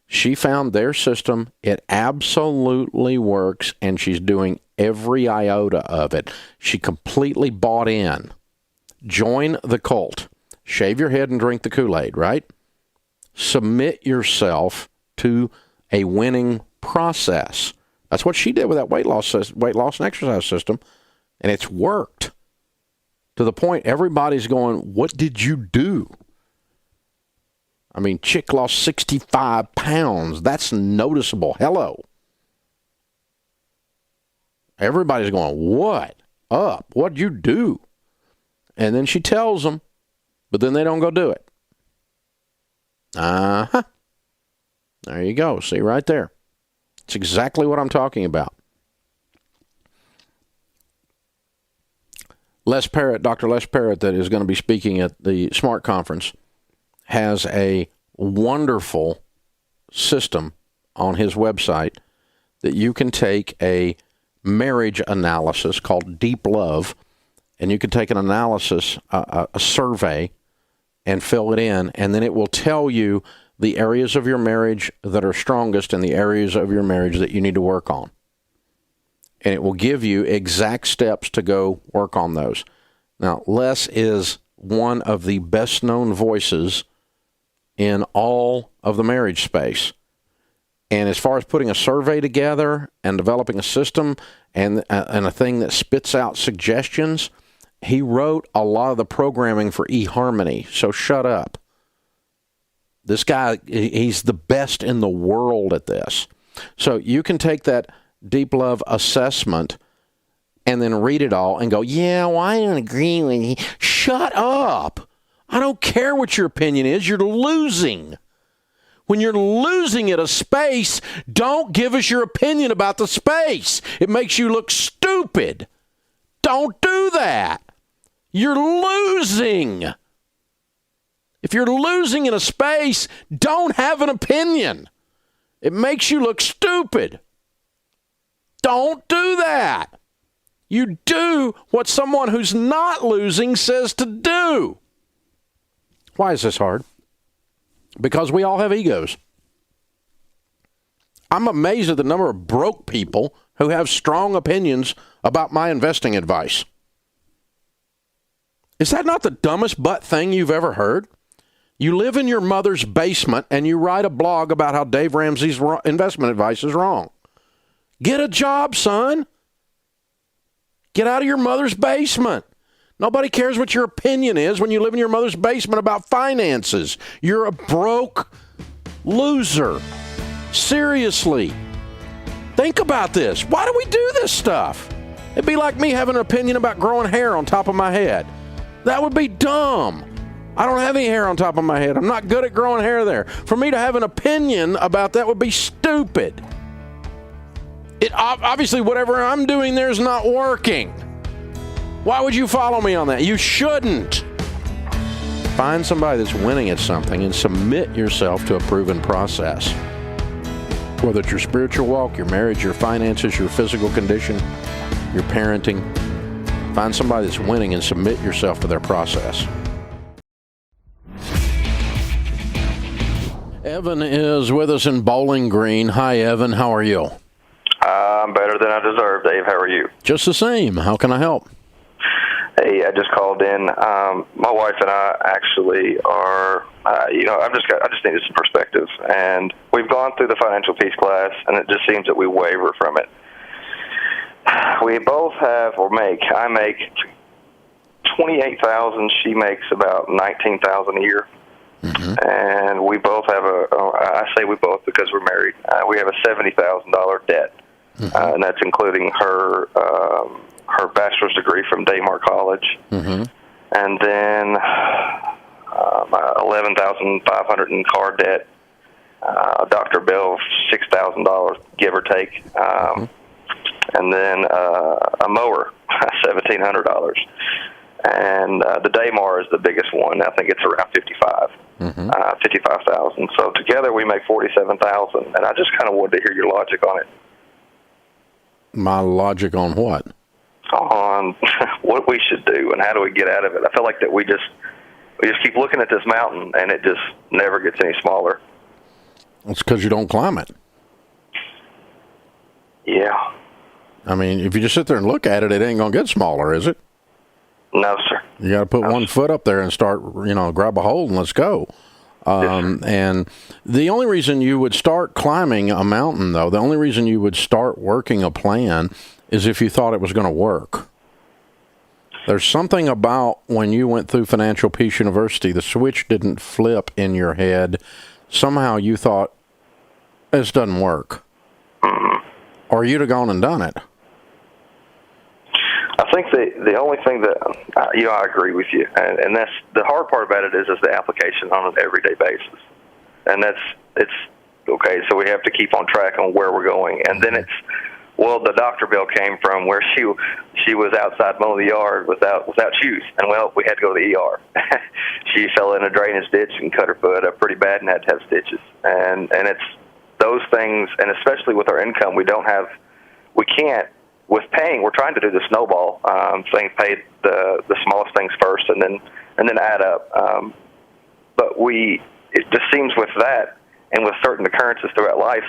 She found their system. It absolutely works, and she's doing every iota of it. She completely bought in. Join the cult. Shave your head and drink the Kool-Aid, right? Submit yourself to a winning process. That's what she did with that weight loss and exercise system, and it's worked to the point everybody's going, what did you do? I mean, chick lost 65 pounds. That's noticeable. Hello. Everybody's going, what up? What'd you do? And then she tells them, but then they don't go do it. Uh-huh. There you go. See, right there. It's exactly what I'm talking about. Dr. Les Parrott, that is going to be speaking at the SMART conference, has a wonderful system on his website that you can take a marriage analysis called Deep Love, and you can take an analysis, a survey, and fill it in, and then it will tell you the areas of your marriage that are strongest and the areas of your marriage that you need to work on. And it will give you exact steps to go work on those. Now, Les is one of the best-known voices in all of the marriage space. And as far as putting a survey together and developing a system and a thing that spits out suggestions, he wrote a lot of the programming for eHarmony, so shut up. This guy, he's the best in the world at this. So you can take that Deep Love assessment and then read it all and go, yeah, well, I don't agree with you. Shut up. I don't care what your opinion is. You're losing. When you're losing at a space, don't give us your opinion about the space. It makes you look stupid. Don't do that. You're losing. If you're losing in a space, don't have an opinion. It makes you look stupid. Don't do that. You do what someone who's not losing says to do. Why is this hard? Because we all have egos. I'm amazed at the number of broke people who have strong opinions about my investing advice. Is that not the dumbest butt thing you've ever heard? You live in your mother's basement and you write a blog about how Dave Ramsey's investment advice is wrong. Get a job, son. Get out of your mother's basement. Nobody cares what your opinion is when you live in your mother's basement about finances. You're a broke loser. Seriously. Think about this. Why do we do this stuff? It'd be like me having an opinion about growing hair on top of my head. That would be dumb. I don't have any hair on top of my head. I'm not good at growing hair there. For me to have an opinion about that would be stupid. Obviously, whatever I'm doing there is not working. Why would you follow me on that? You shouldn't. Find somebody that's winning at something and submit yourself to a proven process. Whether it's your spiritual walk, your marriage, your finances, your physical condition, your parenting, find somebody that's winning and submit yourself to their process. Evan is with us in Bowling Green. Hi, Evan. How are you? I'm better than I deserve, Dave. How are you? Just the same. How can I help? Hey, I just called in. My wife and I actually are, I just needed some perspective. And we've gone through the financial peace class, and it just seems that we waver from it. We both have, I make $28,000. She makes about $19,000 a year. Mm-hmm. And we both have I say we both because we're married. We have a $70,000 debt. Mm-hmm. And that's including her bachelor's degree from Daymar College, mm-hmm. and then $11,500 in car debt, Dr. Bill $6,000 give or take, mm-hmm. and then a mower, $1,700. And the Daymar is the biggest one. I think it's around 55,000. So together we make 47,000. And I just kind of wanted to hear your logic on it. My logic on what? On what we should do and how do we get out of it. I feel like that we just keep looking at this mountain and it just never gets any smaller. It's because you don't climb it. Yeah. I mean, if you just sit there and look at it, it ain't going to get smaller, is it? No, sir. You got to put one foot up there and start, grab a hold and let's go. And the only reason you would start climbing a mountain, though, the only reason you would start working a plan is if you thought it was going to work. There's something about when you went through Financial Peace University, the switch didn't flip in your head. Somehow you thought, this doesn't work. Or you'd have gone and done it. I think the only thing that, I agree with you. And that's the hard part about it is the application on an everyday basis. And it's okay, so we have to keep on track on where we're going. And then the doctor bill came from where she was outside mowing the yard without shoes. And, we had to go to the ER. She fell in a drainage ditch and cut her foot up pretty bad and had to have stitches. And it's those things, and especially with our income, we can't, with paying, we're trying to do the snowball thing, pay the smallest things first and then add up. But it just seems with that and with certain occurrences throughout life,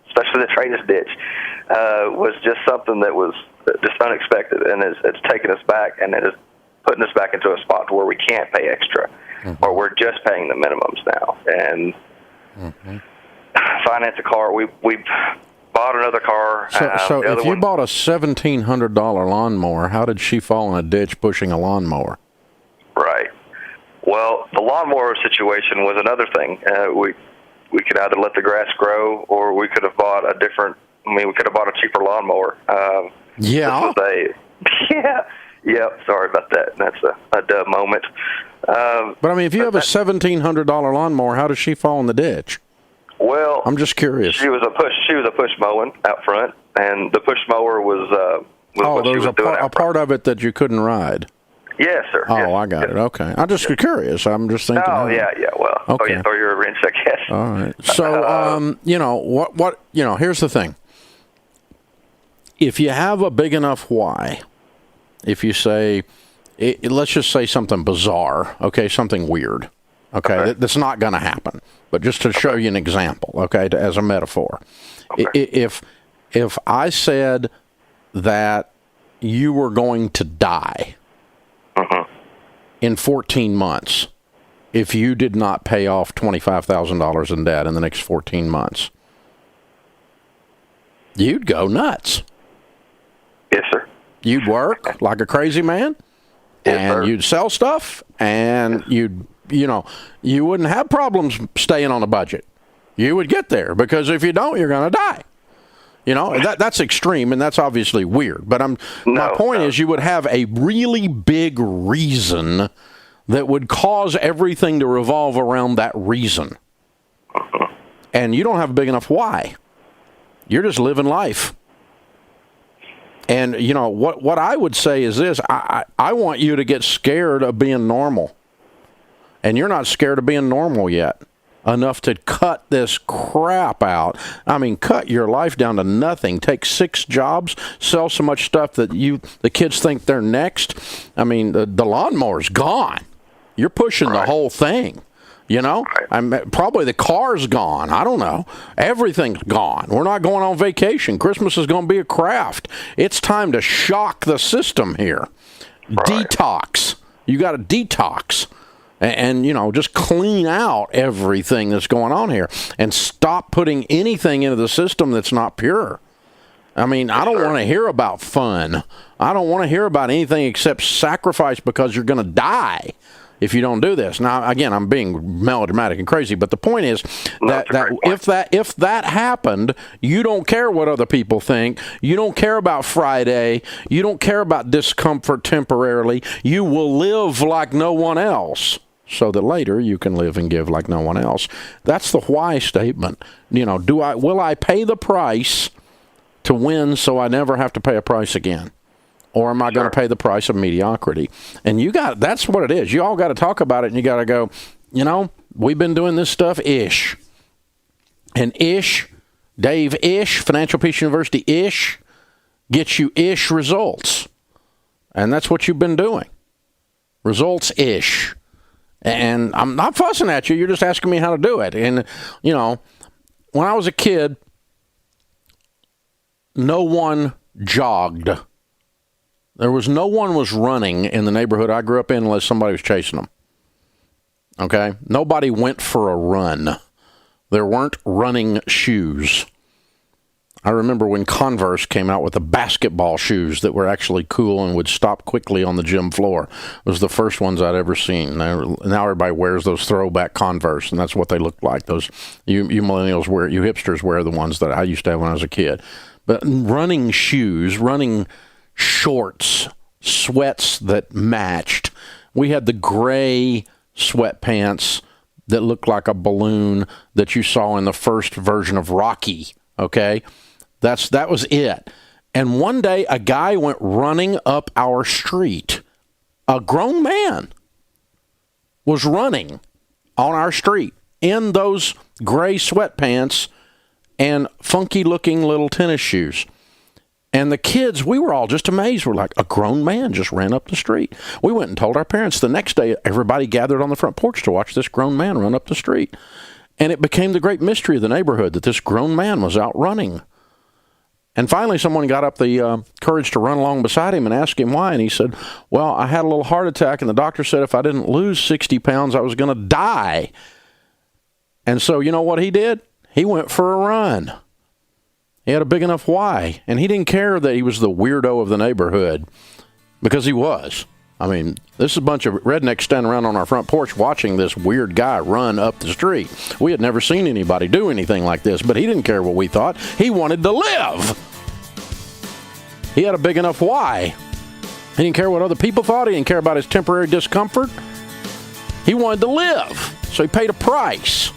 especially the drainage ditch, was just something that was just unexpected, and it's taken us back, and it is putting us back into a spot where we can't pay extra, or we're just paying the minimums now. And finance a car, we bought another car. So if you bought a $1,700 lawnmower, how did she fall in a ditch pushing a lawnmower? Right. Well, the lawnmower situation was another thing. We could either let the grass grow, or we could have bought a cheaper lawnmower. Yeah. Sorry about that. That's a dumb moment. But I mean, if you have a $1,700 lawnmower, how does she fall in the ditch? Well, I'm just curious. She was a push mowing out front, and the push mower was what there she was was doing. a part of it that you couldn't ride. Yes, sir. Oh, yes. I got it. Okay, I'm just curious. I'm just thinking. Oh, yeah. Well, okay. You throw your wrench, I guess. All right. So, here's the thing. If you have a big enough why, if you say, let's just say something bizarre, okay, something weird, okay, that's not going to happen, but just to show you an example, okay, as a metaphor. Okay. If I said that you were going to die in 14 months if you did not pay off $25,000 in debt in the next 14 months, you'd go nuts. Yes, sir. You'd work like a crazy man, and you'd sell stuff, and you wouldn't have problems staying on a budget. You would get there, because if you don't, you're going to die. That's extreme, and that's obviously weird. But my point is, you would have a really big reason that would cause everything to revolve around that reason. And you don't have a big enough why. You're just living life. And, what I would say is this. I want you to get scared of being normal. And you're not scared of being normal yet. Enough to cut this crap out. I mean, cut your life down to nothing. Take 6 jobs, sell so much stuff that the kids think they're next. I mean, the lawnmower's gone. You're pushing the whole thing. Probably the car's gone. I don't know. Everything's gone. We're not going on vacation. Christmas is going to be a craft. It's time to shock the system here. Detox. You got to detox. And just clean out everything that's going on here and stop putting anything into the system that's not pure. I mean, I don't want to hear about fun. I don't want to hear about anything except sacrifice, because you're going to die if you don't do this. Now, again, I'm being melodramatic and crazy, but the point is that if that happened, you don't care what other people think. You don't care about Friday. You don't care about discomfort temporarily. You will live like no one else, so that later you can live and give like no one else. That's the why statement. Will I pay the price to win so I never have to pay a price again? Or am I going to pay the price of mediocrity? And that's what it is. You all got to talk about it, and you got to go, we've been doing this stuff ish. And ish, Dave ish, Financial Peace University ish, gets you ish results. And that's what you've been doing. Results ish. And I'm not fussing at you. You're just asking me how to do it. And, when I was a kid, no one jogged. No one was running in the neighborhood I grew up in unless somebody was chasing them. Okay? Nobody went for a run. There weren't running shoes. I remember when Converse came out with the basketball shoes that were actually cool and would stop quickly on the gym floor. It was the first ones I'd ever seen. Now everybody wears those throwback Converse, and that's what they look like. Those you millennials wear, you hipsters wear the ones that I used to have when I was a kid. But running shoes, running shorts, sweats that matched. We had the gray sweatpants that looked like a balloon that you saw in the first version of Rocky, okay? That was it. And one day, a guy went running up our street. A grown man was running on our street in those gray sweatpants and funky-looking little tennis shoes. And the kids, we were all just amazed. We're like, a grown man just ran up the street. We went and told our parents. The next day, everybody gathered on the front porch to watch this grown man run up the street. And it became the great mystery of the neighborhood that this grown man was out running. And finally, someone got up the courage to run along beside him and ask him why. And he said, well, I had a little heart attack, and the doctor said if I didn't lose 60 pounds, I was going to die. And so you know what he did? He went for a run. He had a big enough why. And he didn't care that he was the weirdo of the neighborhood, because he was. I mean, this is a bunch of rednecks standing around on our front porch watching this weird guy run up the street. We had never seen anybody do anything like this, but he didn't care what we thought. He wanted to live. He had a big enough why. He didn't care what other people thought. He didn't care about his temporary discomfort. He wanted to live. So he paid a price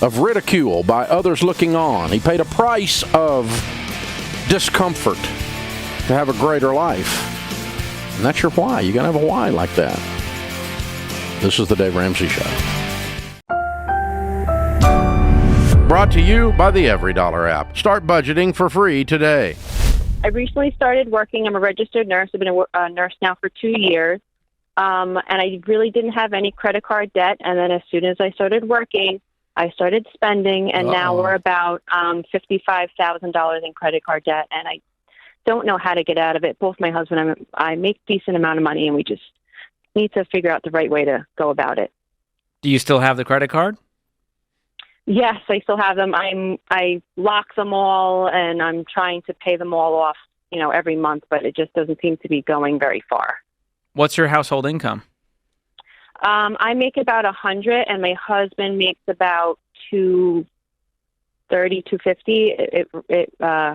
of ridicule by others looking on. He paid a price of discomfort to have a greater life. And that's your why. You got to have a why like that. This is the Dave Ramsey Show. Brought to you by the EveryDollar app. Start budgeting for free today. I recently started working. I'm a registered nurse. I've been a nurse now for 2 years. And I really didn't have any credit card debt. And then as soon as I started working, I started spending. And now we're about $55,000 in credit card debt. And I don't know how to get out of it. Both my husband and I make a decent amount of money, and we just need to figure out the right way to go about it. Do you still have the credit card? Yes, I still have them. I lock them all, and I'm trying to pay them all off, every month, but it just doesn't seem to be going very far. What's your household income? I make about $100, and my husband makes about $230, $250. It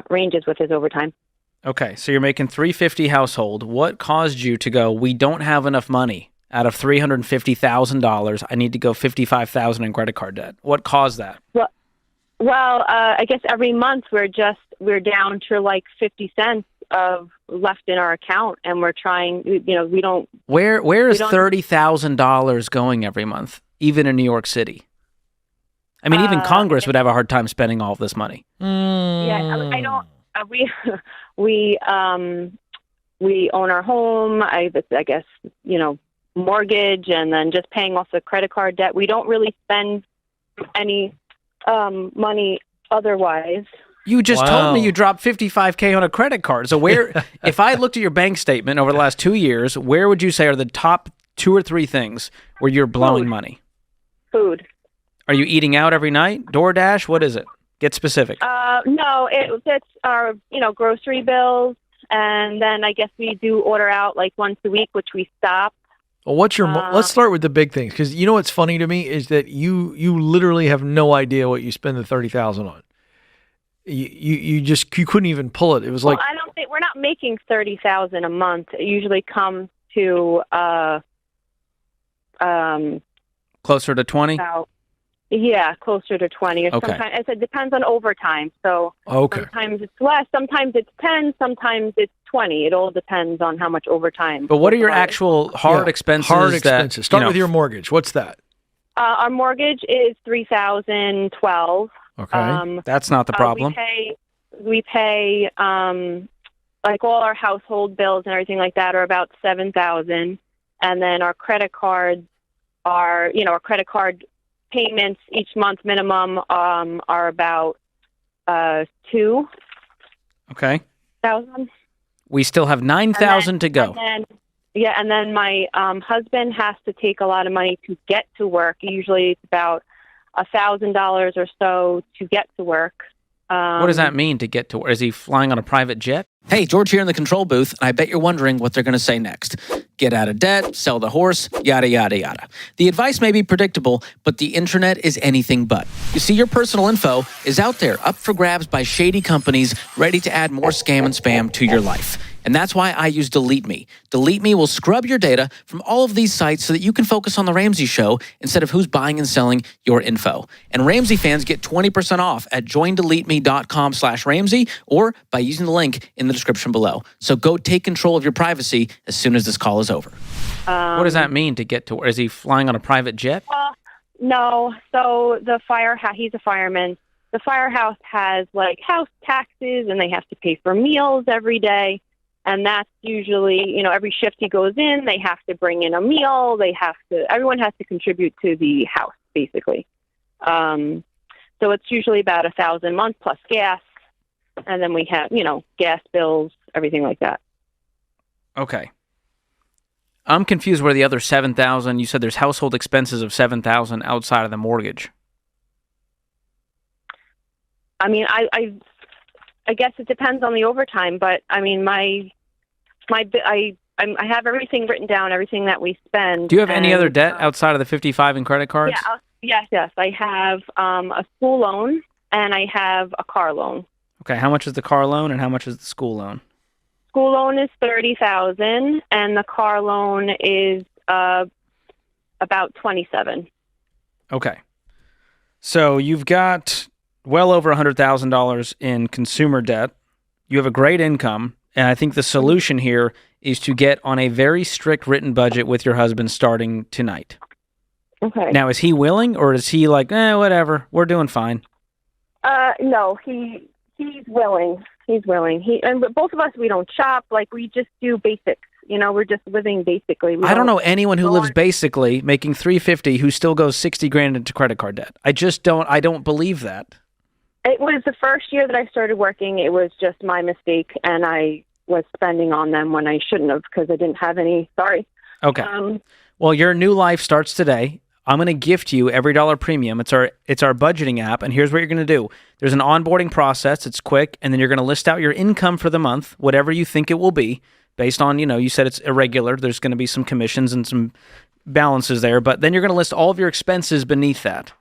ranges with his overtime. Okay, so you're making $350 household. What caused you to go, we don't have enough money? Out of $350,000, I need to go $55,000 in credit card debt. What caused that? Well, I guess every month we're down to like 50 cents of left in our account, and we're trying. We don't. Where is $30,000 going every month, even in New York City? I mean, even Congress would have a hard time spending all of this money. Yeah, I don't. We own our home. I guess mortgage, and then just paying off the credit card debt. We don't really spend any money otherwise. You just told me you dropped $55K on a credit card. So if I looked at your bank statement over the last 2 years, where would you say are the top 2 or 3 things where you're blowing money? Food. Are you eating out every night? DoorDash? What is it? Get specific. No, it's our grocery bills, and then I guess we do order out like once a week, which we stop. Well, let's start with the big things, because what's funny to me is that you literally have no idea what you spend the $30,000 on. You couldn't even pull it. It was like, I don't think we're not making $30,000 a month. It usually comes to closer to 20. Yeah, closer to 20. Or Okay. sometimes, I said, depends on overtime. So Okay. sometimes it's less, sometimes it's 10, sometimes it's 20. It all depends on how much overtime. But what are your actual hard expenses? Hard that, expenses. Start with your mortgage. What's that? Our mortgage is $3,012. Okay. That's not the problem. We pay like all our household bills and everything like that are about $7,000, and then our credit cards are, our credit card payments each month minimum are about $2,000. Okay. We still have 9,000 to go. And then my husband has to take a lot of money to get to work. Usually it's about $1,000 or so to get to work. What does that mean to get to? Is he flying on a private jet? Hey, George here in the control booth, and I bet you're wondering what they're going to say next. Get out of debt, sell the horse, yada, yada, yada. The advice may be predictable, but the internet is anything but. You see, your personal info is out there, up for grabs by shady companies ready to add more scam and spam to your life. And that's why I use Delete Me. Delete Me will scrub your data from all of these sites so that you can focus on The Ramsey Show instead of who's buying and selling your info. And Ramsey fans get 20% off at joindeleteme.com/Ramsey or by using the link in the description below. So go take control of your privacy as soon as this call is over. What does that mean to get to? Is he flying on a private jet? No. So the he's a fireman. The firehouse has like house taxes, and they have to pay for meals every day. And that's usually, every shift he goes in, they have to bring in a meal. Everyone has to contribute to the house, basically. So it's usually about $1,000 a month plus gas. And then we have, gas bills, everything like that. Okay. I'm confused where the other $7,000, you said there's household expenses of $7,000 outside of the mortgage. I mean, I guess it depends on the overtime, but I mean, I have everything written down, everything that we spend. Do you have any other debt outside of the 55 in credit cards? Yeah, yes. I have a school loan and I have a car loan. Okay, how much is the car loan and how much is the school loan? School loan is $30,000 and the car loan is about $27,000. Okay, so you've got well over $100,000 in consumer debt. You have a great income. And I think the solution here is to get on a very strict written budget with your husband starting tonight. Okay. Now, is he willing, or is he like, whatever, we're doing fine? No, he's willing. He's willing. But both of us, we don't shop. Like, we just do basics. We're just living basically. I don't know anyone who lives basically, making $350, who still goes $60,000 into credit card debt. I don't believe that. It was the first year that I started working. It was just my mistake, and I was spending on them when I shouldn't have because I didn't have any. Sorry. Okay. Well, your new life starts today. I'm going to gift you Every Dollar Premium. It's our budgeting app, and here's what you're going to do. There's an onboarding process. It's quick, and then you're going to list out your income for the month, whatever you think it will be, based on, you said it's irregular. There's going to be some commissions and some balances there, but then you're going to list all of your expenses beneath that.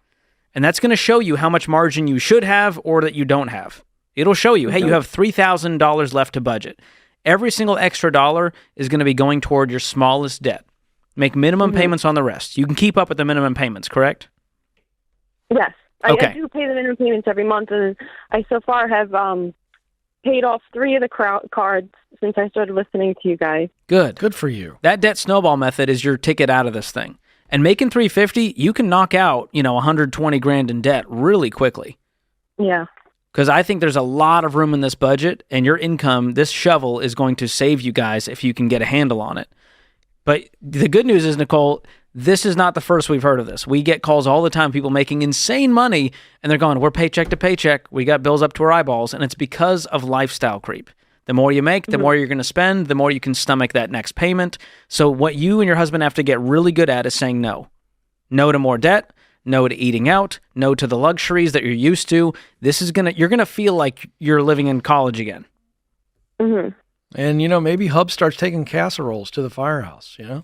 And that's going to show you how much margin you should have or that you don't have. It'll show you, hey, you have $3,000 left to budget. Every single extra dollar is going to be going toward your smallest debt. Make minimum payments on the rest. You can keep up with the minimum payments, correct? Yes. Okay. I do pay the minimum payments every month, and I so far have paid off 3 of the cards since I started listening to you guys. Good for you. That debt snowball method is your ticket out of this thing. And making $350, you can knock out, $120,000 in debt really quickly. Yeah. Because I think there's a lot of room in this budget, and your income, this shovel, is going to save you guys if you can get a handle on it. But the good news is, Nicole, this is not the first we've heard of this. We get calls all the time, people making insane money, and they're going, we're paycheck to paycheck. We got bills up to our eyeballs, and it's because of lifestyle creep. The more you make, the more you're going to spend, the more you can stomach that next payment. So what you and your husband have to get really good at is saying no. No to more debt, no to eating out, no to the luxuries that you're used to. You're going to feel like you're living in college again. Mm-hmm. And, maybe Hub starts taking casseroles to the firehouse, They're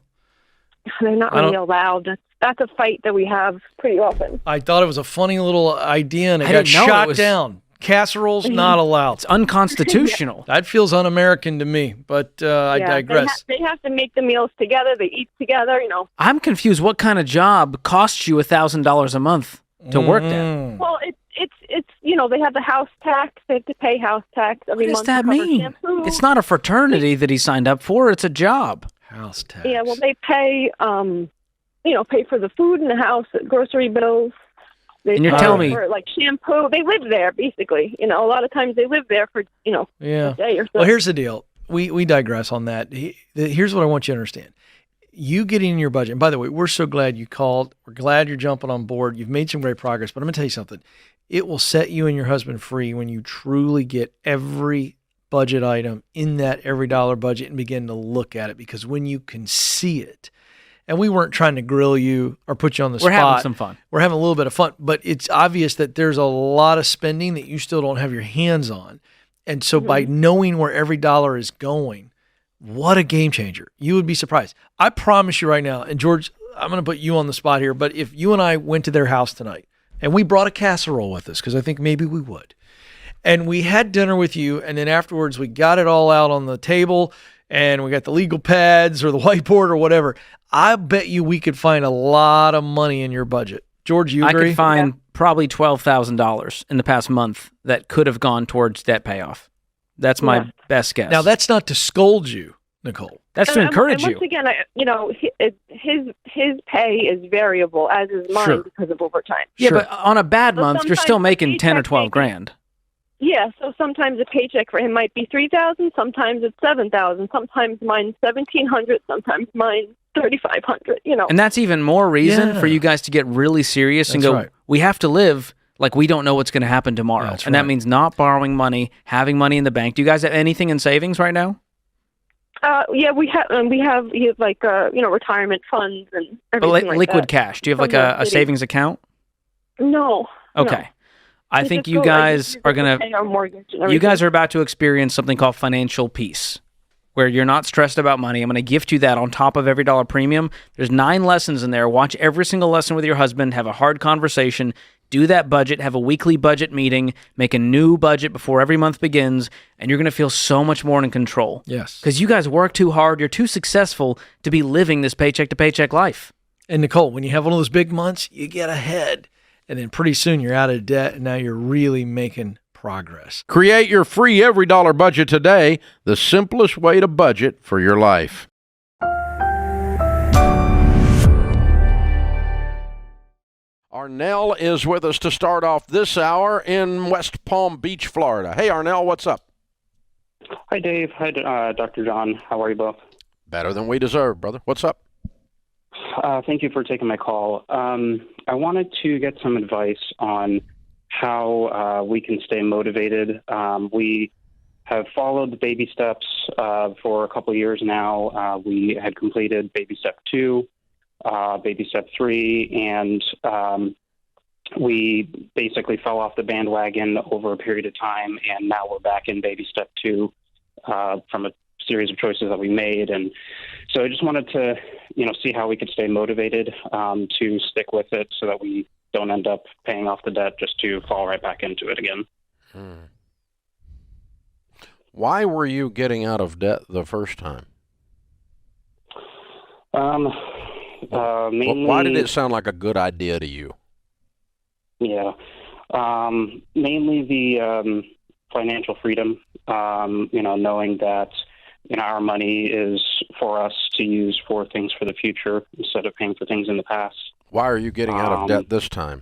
not really allowed. That's a fight that we have pretty often. I thought it was a funny little idea, and it got shot down. Casseroles not allowed. It's unconstitutional. That feels un-American to me, but I digress. They have to make the meals together. They eat together, I'm confused. What kind of job costs you $1,000 a month? to work at. Well, it's they have the house tax. They have to pay house tax every What does month. that to cover mean? shampoo. It's not a fraternity that he signed up for. It's a job. House tax. Yeah, well, they pay pay for the food in the house, grocery bills. They And you're pay telling me- for like shampoo. They live there basically. A lot of times they live there for a day or so. Well, here's the deal. We digress on that. Here's what I want you to understand. You getting in your budget. And by the way, we're so glad you called. We're glad you're jumping on board. You've made some great progress. But I'm going to tell you something. It will set you and your husband free when you truly get every budget item in that every dollar budget and begin to look at it. Because when you can see it, and we weren't trying to grill you or put you on the spot. We're having some fun. We're having a little bit of fun. But it's obvious that there's a lot of spending that you still don't have your hands on. And so by knowing where every dollar is going, what a game changer. You would be surprised. I promise you right now, and George, I'm going to put you on the spot here, but if you and I went to their house tonight and we brought a casserole with us, because I think maybe we would, and we had dinner with you, and then afterwards we got it all out on the table and we got the legal pads or the whiteboard or whatever, I bet you we could find a lot of money in your budget. George, you agree? I could find probably $12,000 in the past month that could have gone towards debt payoff. That's my best guess. Now, that's not to scold you, Nicole. That's to encourage and you. once again, his pay is variable, as is mine Sure. because of overtime. Yeah, but on a bad So month, you're still sometimes making 10 or paycheck 12 grand. Yeah, so sometimes a paycheck for him might be $3,000, sometimes it's $7,000, sometimes mine's $1,700, sometimes mine's $3,500. And that's even more reason Yeah. for you guys to get really serious and That's go, right. we have to live like we don't know what's going to happen tomorrow. That's and that right. means not borrowing money, having money in the bank. Do you guys have anything in savings right now? Yeah, we have retirement funds and everything like liquid that. cash. Do you have From like the a city. savings account? No. Okay. No. I We think just you go, guys are going pay our mortgage and you everything. guys are about to experience something called financial peace, where you're not stressed about money. I'm going to gift you that on top of every dollar premium. There's 9 lessons in there. Watch every single lesson with your husband. Have a hard conversation. Do that budget. Have a weekly budget meeting. Make a new budget before every month begins, and you're going to feel so much more in control. Yes. Because you guys work too hard. You're too successful to be living this paycheck-to-paycheck life. And Nicole, when you have one of those big months, you get ahead. And then pretty soon you're out of debt, and now you're really making progress. Create your free every dollar budget today, the simplest way to budget for your life. Arnell is with us to start off this hour in West Palm Beach, Florida. Hey, Arnell, what's up? Hi, Dave. Hi, Dr. John. How are you both? Better than we deserve, brother. What's up? Thank you for taking my call. I wanted to get some advice on how we can stay motivated. We have followed the baby steps for a couple of years now. We had completed baby step 2, baby step 3, and we basically fell off the bandwagon over a period of time, and now we're back in baby step 2 from a series of choices that we made. And so I just wanted to, see how we could stay motivated to stick with it so that we don't end up paying off the debt just to fall right back into it again. Why were you getting out of debt the first time? Mainly, Why did it sound like a good idea to you? Yeah. Mainly the financial freedom, knowing that our money is for us to use for things for the future instead of paying for things in the past. Why are you getting out of debt this time?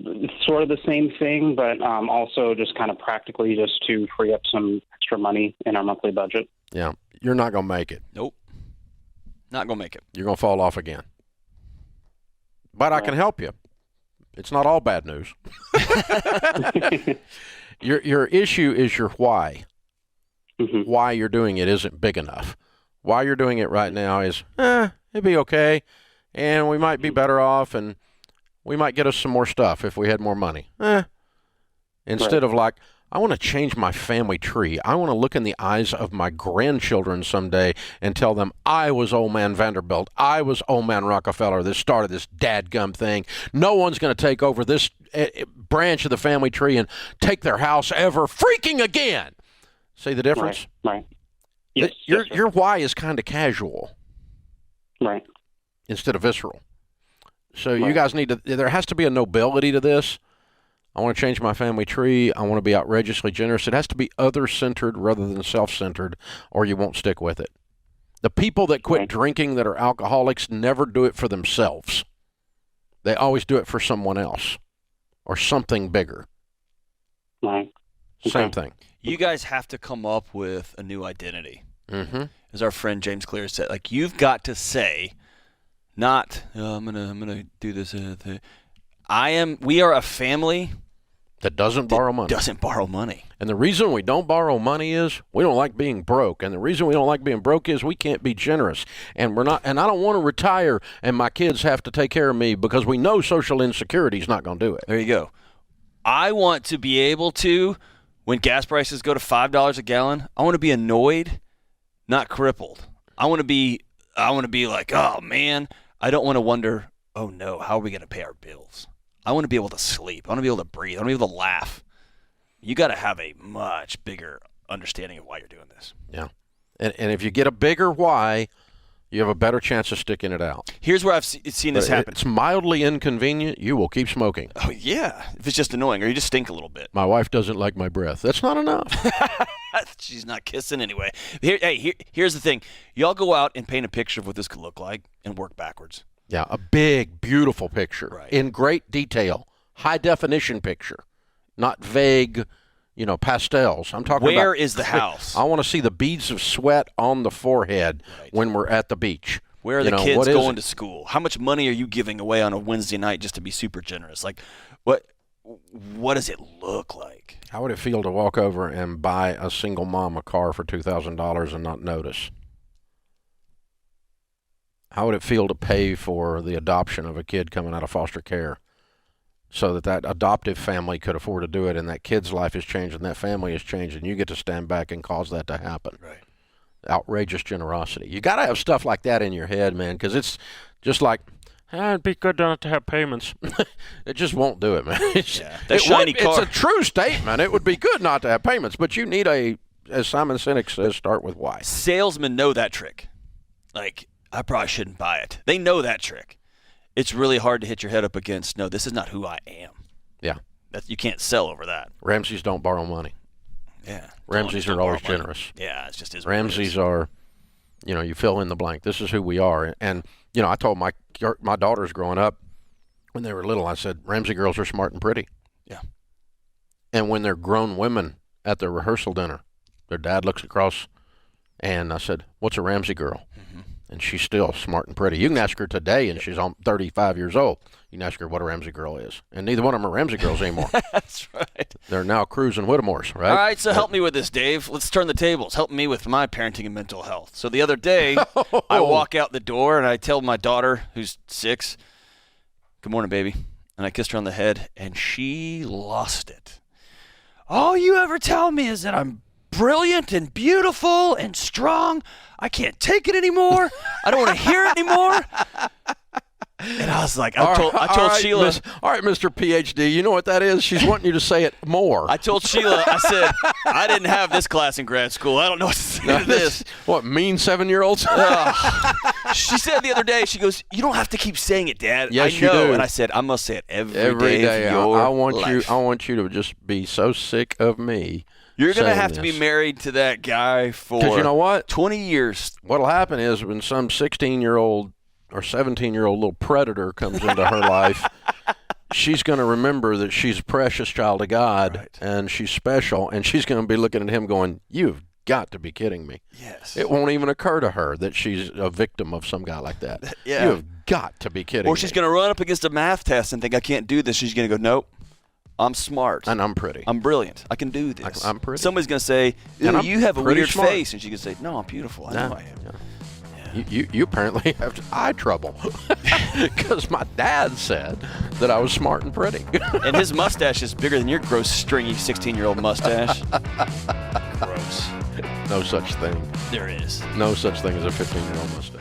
It's sort of the same thing, but also just kind of practically just to free up some extra money in our monthly budget. Yeah, you're not going to make it. Nope. Not going to make it. You're going to fall off again. But I can help you. It's not all bad news. Your issue is your why. Mm-hmm. Why you're doing it isn't big enough. Why you're doing it right now is, it'd be okay, and we might be better off, and we might get us some more stuff if we had more money. Instead of like, I want to change my family tree. I want to look in the eyes of my grandchildren someday and tell them I was old man Vanderbilt. I was old man Rockefeller that started this dadgum thing. No one's going to take over this branch of the family tree and take their house ever freaking again. See the difference? Right. Yes. Your why is kind of casual. Right. instead of visceral. So you guys need to, there has to be a nobility to this. I want to change my family tree. I want to be outrageously generous. It has to be other-centered rather than self-centered, or you won't stick with it. The people that quit drinking that are alcoholics never do it for themselves. They always do it for someone else or something bigger. Right. Same thing. You guys have to come up with a new identity. Mm-hmm. As our friend James Clear said, like, you've got to say, not, I'm gonna do this thing. We are a family that doesn't borrow money. Doesn't borrow money. And the reason we don't borrow money is we don't like being broke. And the reason we don't like being broke is we can't be generous. And we're not. And I don't want to retire and my kids have to take care of me because we know social insecurity is not going to do it. There you go. I want to be able to, when gas prices go to $5 a gallon, I want to be annoyed, not crippled. I want to be like, oh man, I don't want to wonder, oh no, how are we going to pay our bills? I want to be able to sleep. I want to be able to breathe. I want to be able to laugh. You got to have a much bigger understanding of why you're doing this. Yeah. And if you get a bigger why, you have a better chance of sticking it out. Here's where I've seen this happen. It's mildly inconvenient. You will keep smoking. Oh, yeah. If it's just annoying or you just stink a little bit. My wife doesn't like my breath. That's not enough. She's not kissing anyway. Here's the thing. Y'all go out and paint a picture of what this could look like and work backwards. Yeah, a big, beautiful picture in great detail, high-definition picture, not vague, pastels. I'm talking about. Where is the house? I want to see the beads of sweat on the forehead when we're at the beach. Where are the kids going to school? How much money are you giving away on a Wednesday night just to be super generous? Like, what does it look like? How would it feel to walk over and buy a single mom a car for $2,000 and not notice? How would it feel to pay for the adoption of a kid coming out of foster care so that adoptive family could afford to do it and that kid's life is changed and that family is changed and you get to stand back and cause that to happen? Right. Outrageous generosity. You got to have stuff like that in your head, man, because it's just like, it'd be good not to have payments. It just won't do it, man. It's a true statement. It would be good not to have payments, but you need as Simon Sinek says, start with why. Salesmen know that trick. Like, I probably shouldn't buy it. They know that trick. It's really hard to hit your head up against, no, this is not who I am. Yeah. You can't sell over that. Ramseys don't borrow money. Yeah. Ramseys are always generous. Yeah, it's just Ramseys are, you fill in the blank. This is who we are. And, I told my daughters growing up, when they were little, I said, Ramsey girls are smart and pretty. Yeah. And when they're grown women at their rehearsal dinner, their dad looks across, and I said, what's a Ramsey girl? Mm-hmm. And she's still smart and pretty. You can ask her today, and she's 35 years old. You can ask her what a Ramsey girl is. And neither one of them are Ramsey girls anymore. That's right. They're now Cruz and Whittemores, right? All right, so help me with this, Dave. Let's turn the tables. Help me with my parenting and mental health. So the other day, I walk out the door, and I tell my daughter, who's 6, good morning, baby. And I kissed her on the head, and she lost it. All you ever tell me is that I'm brilliant and beautiful and strong. I can't take it anymore. I don't want to hear it anymore. And I was like, I told Sheila. All right, Mr. PhD, you know what that is? She's wanting you to say it more. I told Sheila, I said, I didn't have this class in grad school. I don't know what to say to this. What, mean 7-year-olds? She said the other day, she goes, you don't have to keep saying it, Dad. Yes, I know. you do. And I said, I must say it every day day. of your I want life. I want you to just be so sick of me. You're going to have to be married to that guy for 'cause you know what? 20 years. What'll happen is when some 16-year-old or 17-year-old little predator comes into her life, she's going to remember that she's a precious child of God and she's special, and she's going to be looking at him going, you've got to be kidding me. Yes. It won't even occur to her that she's a victim of some guy like that. Yeah. You have got to be kidding me. Or she's going to run up against a math test and think, I can't do this. She's going to go, nope. I'm smart. And I'm pretty. I'm brilliant. I can do this. I'm pretty. Somebody's going to say, you have a weird face. And she can say, no, I'm beautiful. I know I am. Yeah. You apparently have eye trouble because my dad said that I was smart and pretty. And his mustache is bigger than your gross, stringy 16-year-old mustache. Gross. No such thing. There is. No such thing as a 15-year-old mustache.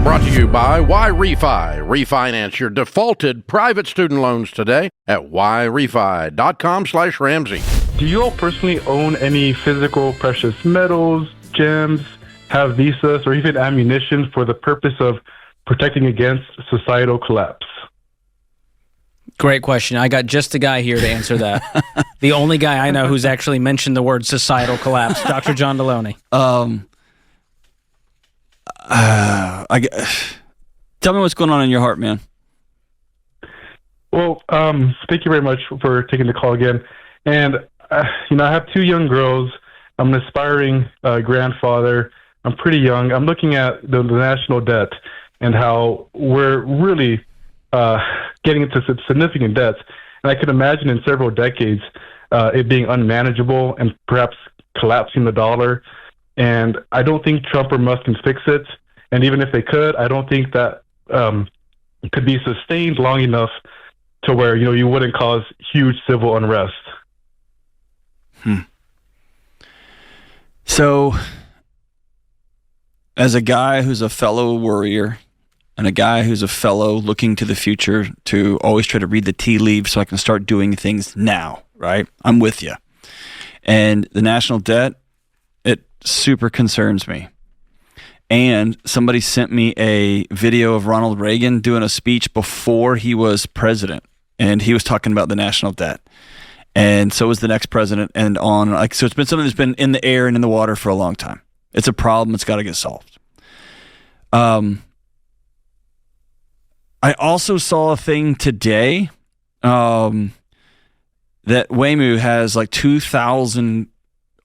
Brought to you by YRefi. Refinance your defaulted private student loans today at yrefi.com/Ramsey. Do you all personally own any physical precious metals, gems, have visas or even ammunition for the purpose of protecting against societal collapse? Great question. I got just a guy here to answer that. The only guy I know who's actually mentioned the word societal collapse, Dr. John Deloney. Tell me what's going on in your heart, man. Well, thank you very much for taking the call again. And, I have 2 young girls. I'm an aspiring grandfather. I'm pretty young. I'm looking at the national debt and how we're really getting into significant debts. And I could imagine in several decades it being unmanageable and perhaps collapsing the dollar. And I don't think Trump or Musk can fix it. And even if they could, I don't think that could be sustained long enough to where, you wouldn't cause huge civil unrest. So, as a guy who's a fellow worrier and a guy who's a fellow looking to the future to always try to read the tea leaves so I can start doing things now, right? I'm with you. And the national debt, it super concerns me. And somebody sent me a video of Ronald Reagan doing a speech before he was president, and he was talking about the national debt. And so was the next president, and so it's been something that's been in the air and in the water for a long time. It's a problem. It's got to get solved. I also saw a thing today that Waymo has like 2,000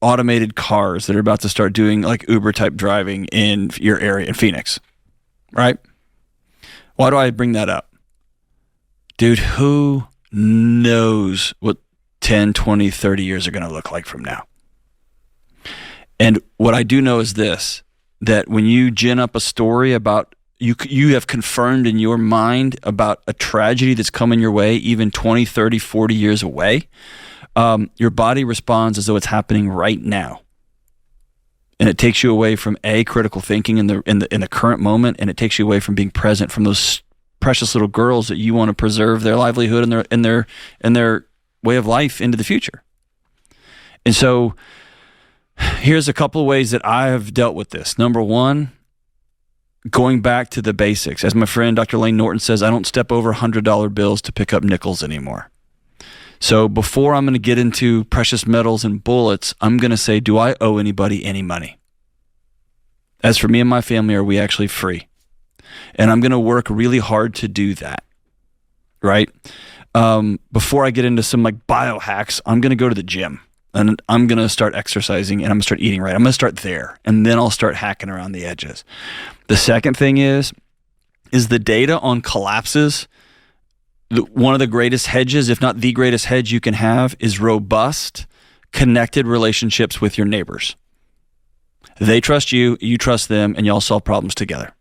automated cars that are about to start doing like Uber type driving in your area in Phoenix, right? Why do I bring that up? Dude, who knows what 10, 20, 30 years are going to look like from now? And what I do know is this, that when you gin up a story about, you have confirmed in your mind about a tragedy that's coming your way, even 20, 30, 40 years away, your body responds as though it's happening right now. And it takes you away from critical thinking in the current moment, and it takes you away from being present from those precious little girls that you want to preserve their livelihood and their way of life into the future. And so here's a couple of ways that I have dealt with this. Number one, going back to the basics. As my friend Dr. Lane Norton says, I don't step over $100 bills to pick up nickels anymore. So before I'm going to get into precious metals and bullets, I'm going to say, do I owe anybody any money? As for me and my family, are we actually free? And I'm going to work really hard to do that, right? Before I get into some like biohacks, I'm going to go to the gym and I'm going to start exercising and I'm going to start eating right. I'm going to start there, and then I'll start hacking around the edges. The second thing is the data on collapses. One of the greatest hedges, if not the greatest hedge you can have, is robust, connected relationships with your neighbors. They trust you, you trust them, and y'all solve problems together.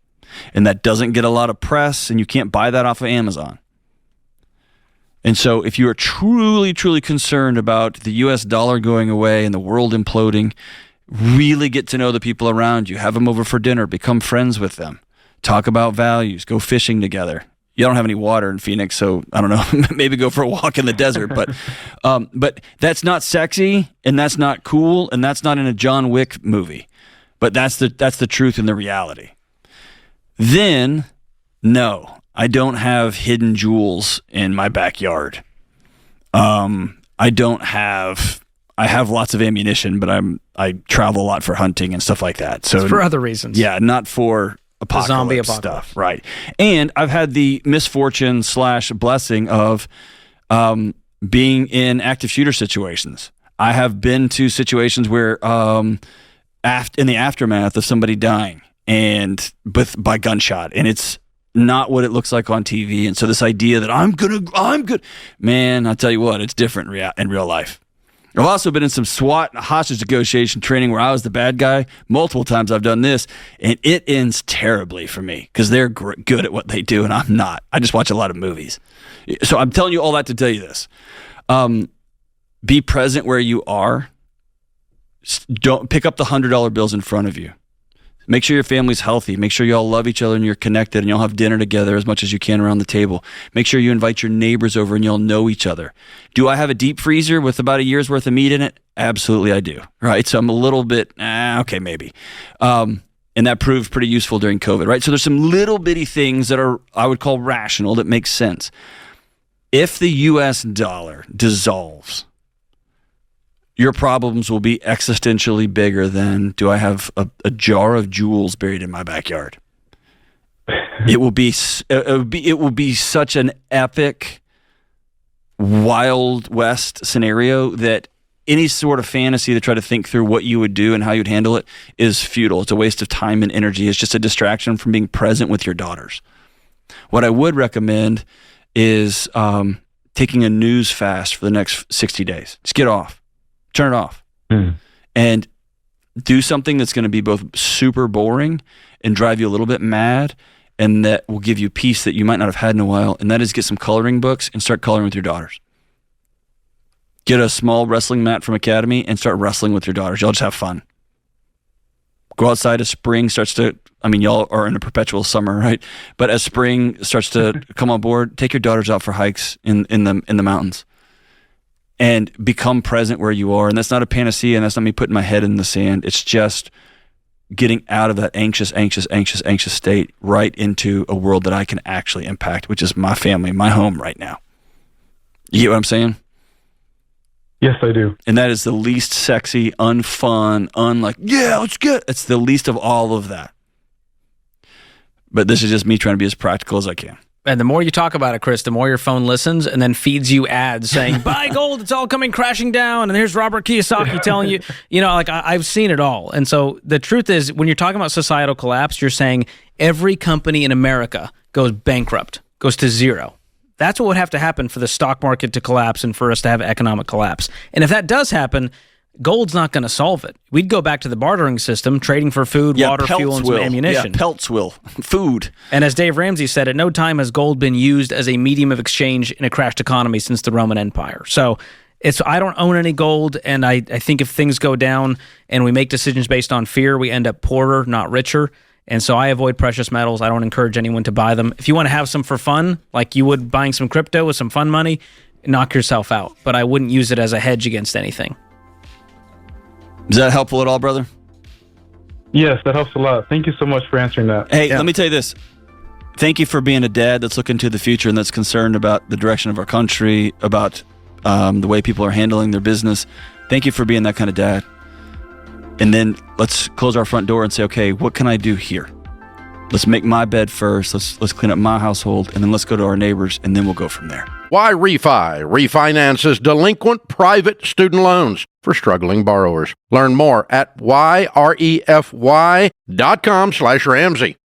And that doesn't get a lot of press, and you can't buy that off of Amazon. And so if you are truly, truly concerned about the US dollar going away and the world imploding, really get to know the people around you. Have them over for dinner. Become friends with them. Talk about values. Go fishing together. You don't have any water in Phoenix, so I don't know, maybe go for a walk in the desert. But that's not sexy, and that's not cool, and that's not in a John Wick movie. But that's the truth and the reality. Then, no, I don't have hidden jewels in my backyard. I have lots of ammunition, but I travel a lot for hunting and stuff like that. So it's for other reasons. Yeah, not for zombie apocalypse stuff, right? And I've had the misfortune / blessing of being in active shooter situations. I have been to situations where in the aftermath of somebody dying and by gunshot, and it's not what it looks like on TV. And so this idea that I'm good, man, I'll tell you what, it's different in real life. I've also been in some SWAT and hostage negotiation training where I was the bad guy. Multiple times I've done this, and it ends terribly for me because they're good at what they do, and I'm not. I just watch a lot of movies. So I'm telling you all that to tell you this. Be present where you are. Don't pick up the $100 bills in front of you. Make sure your family's healthy. Make sure you all love each other and you're connected and you'll have dinner together as much as you can around the table. Make sure you invite your neighbors over and you'll know each other. Do I have a deep freezer with about a year's worth of meat in it? Absolutely I do. Right? So I'm a little bit, okay, maybe. And that proved pretty useful during COVID, right? So there's some little bitty things that are, I would call rational, that make sense. If the US dollar dissolves, your problems will be existentially bigger than, do I have a jar of jewels buried in my backyard? It will be such an epic Wild West scenario that any sort of fantasy to try to think through what you would do and how you'd handle it is futile. It's a waste of time and energy. It's just a distraction from being present with your daughters. What I would recommend is taking a news fast for the next 60 days. Just get off. Turn it off. And do something that's going to be both super boring and drive you a little bit mad, and that will give you peace that you might not have had in a while, and that is get some coloring books and start coloring with your daughters. Get a small wrestling mat from Academy and start wrestling with your daughters. Y'all just have fun. Go outside as spring starts to, y'all are in a perpetual summer, right? But as spring starts to come on board, take your daughters out for hikes in the mountains and become present where you are. And that's not a panacea, and that's not me putting my head in the sand. It's just getting out of that anxious state right into a world that I can actually impact, which is my family, my home right now. You get what I'm saying? Yes, I do. And that is the least sexy, unfun, yeah, let's get. It's the least of all of that. But this is just me trying to be as practical as I can. And the more you talk about it, Chris, the more your phone listens and then feeds you ads saying, buy gold, it's all coming crashing down. And here's Robert Kiyosaki telling you, I've seen it all. And so the truth is, when you're talking about societal collapse, you're saying every company in America goes bankrupt, goes to zero. That's what would have to happen for the stock market to collapse and for us to have economic collapse. And if that does happen, gold's not going to solve it. We'd go back to the bartering system, trading for food, water, fuel, and some ammunition. Yeah, pelts will. Food. And as Dave Ramsey said, at no time has gold been used as a medium of exchange in a crashed economy since the Roman Empire. So I don't own any gold, and I think if things go down and we make decisions based on fear, we end up poorer, not richer. And so I avoid precious metals. I don't encourage anyone to buy them. If you want to have some for fun, like you would buying some crypto with some fun money, knock yourself out. But I wouldn't use it as a hedge against anything. Is that helpful at all, brother? Yes, that helps a lot. Thank you so much for answering that. Hey, let me tell you this. Thank you for being a dad that's looking to the future and that's concerned about the direction of our country, about the way people are handling their business. Thank you for being that kind of dad. And then let's close our front door and say, okay, what can I do here? Let's make my bed first. Let's clean up my household, and then let's go to our neighbors, and then we'll go from there. Why Refi refinances delinquent private student loans for struggling borrowers. Learn more at yrefy.com/Ramsey.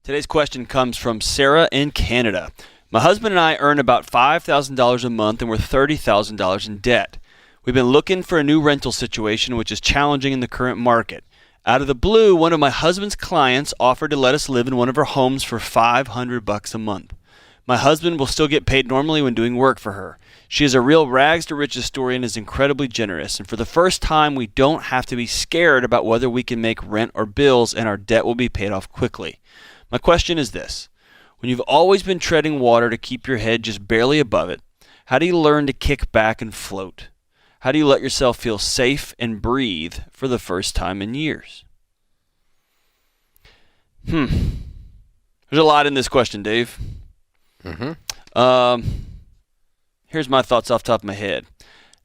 Today's question comes from Sarah in Canada. My husband and I earn about $5,000 a month, and we're $30,000 in debt. We've been looking for a new rental situation, which is challenging in the current market. Out of the blue, one of my husband's clients offered to let us live in one of her homes for $500 a month. My husband will still get paid normally when doing work for her. She is a real rags to riches story and is incredibly generous. And for the first time, we don't have to be scared about whether we can make rent or bills, and our debt will be paid off quickly. My question is this. When you've always been treading water to keep your head just barely above it, how do you learn to kick back and float? How do you let yourself feel safe and breathe for the first time in years? There's a lot in this question, Dave. Here's my thoughts off the top of my head.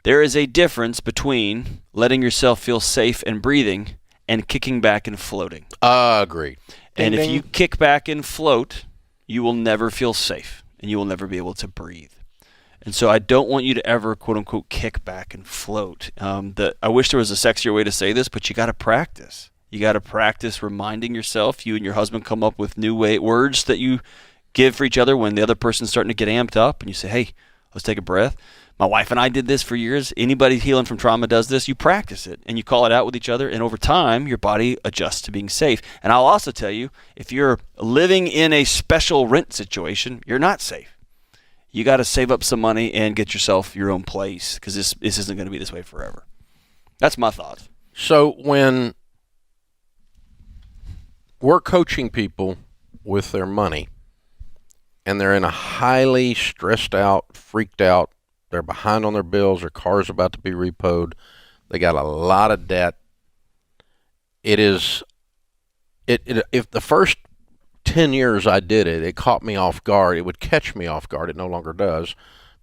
There is a difference between letting yourself feel safe and breathing and kicking back and floating. Agreed. And if you kick back and float, you will never feel safe and you will never be able to breathe. And so I don't want you to ever, quote unquote, kick back and float. I wish there was a sexier way to say this, but you got to practice. You got to practice reminding yourself. You and your husband come up with new words that you give for each other when the other person's starting to get amped up, and you say, hey, let's take a breath. My wife and I did this for years. Anybody healing from trauma does this. You practice it, and you call it out with each other, and over time, your body adjusts to being safe. And I'll also tell you, if you're living in a special rent situation, you're not safe. You got to save up some money and get yourself your own place, because this isn't going to be this way forever. That's my thoughts. So when we're coaching people with their money, and they're in a highly stressed out, freaked out, they're behind on their bills, their car's about to be repoed, They got a lot of debt. If the first 10 years I did it, it caught me off guard. It would catch me off guard. It no longer does,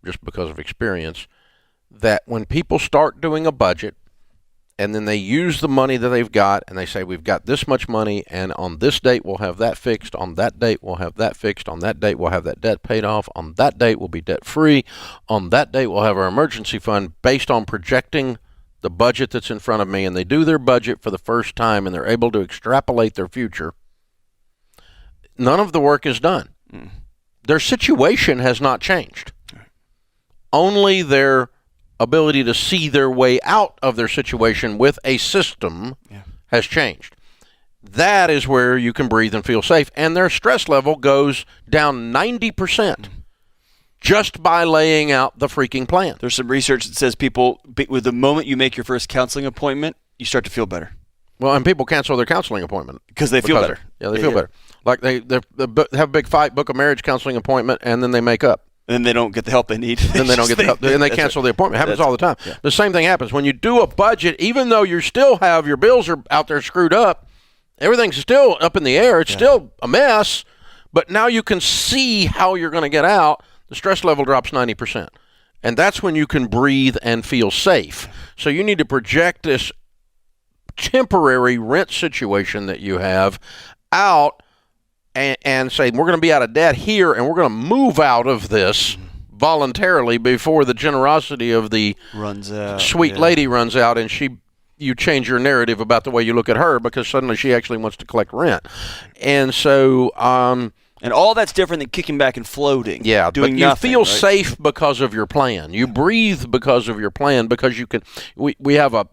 just because of experience, that when people start doing a budget and then they use the money that they've got and they say, we've got this much money, and on this date we'll have that fixed, on that date we'll have that fixed, on that date we'll have that debt paid off, on that date we'll be debt free, on that date we'll have our emergency fund, based on projecting the budget that's in front of me, and they do their budget for the first time and they're able to extrapolate their future, none of the work is done. Their situation has not changed. Only their ability to see their way out of their situation with a system has changed. That is where you can breathe and feel safe. And their stress level goes down 90% just by laying out the freaking plan. There's some research that says people, with the moment you make your first counseling appointment, you start to feel better. Well, and people cancel their counseling appointment. Because they feel better. Yeah, they feel better. Like they have a big fight, book a marriage counseling appointment, and then they make up. And then they don't get the help they need. Then they don't get the help, and they cancel the appointment. It happens all the time. Yeah. The same thing happens when you do a budget. Even though you still have your bills are out there screwed up, everything's still up in the air. It's still a mess, but now you can see how you're going to get out. The stress level drops 90%, and that's when you can breathe and feel safe. So you need to project this temporary rent situation that you have out and say, we're going to be out of debt here, and we're going to move out of this voluntarily before the generosity of the sweet lady runs out, and you change your narrative about the way you look at her, because suddenly she actually wants to collect rent. And so and all that's different than kicking back and floating. Yeah, doing but you nothing, feel right? safe because of your plan. You breathe because of your plan, because you can. We have a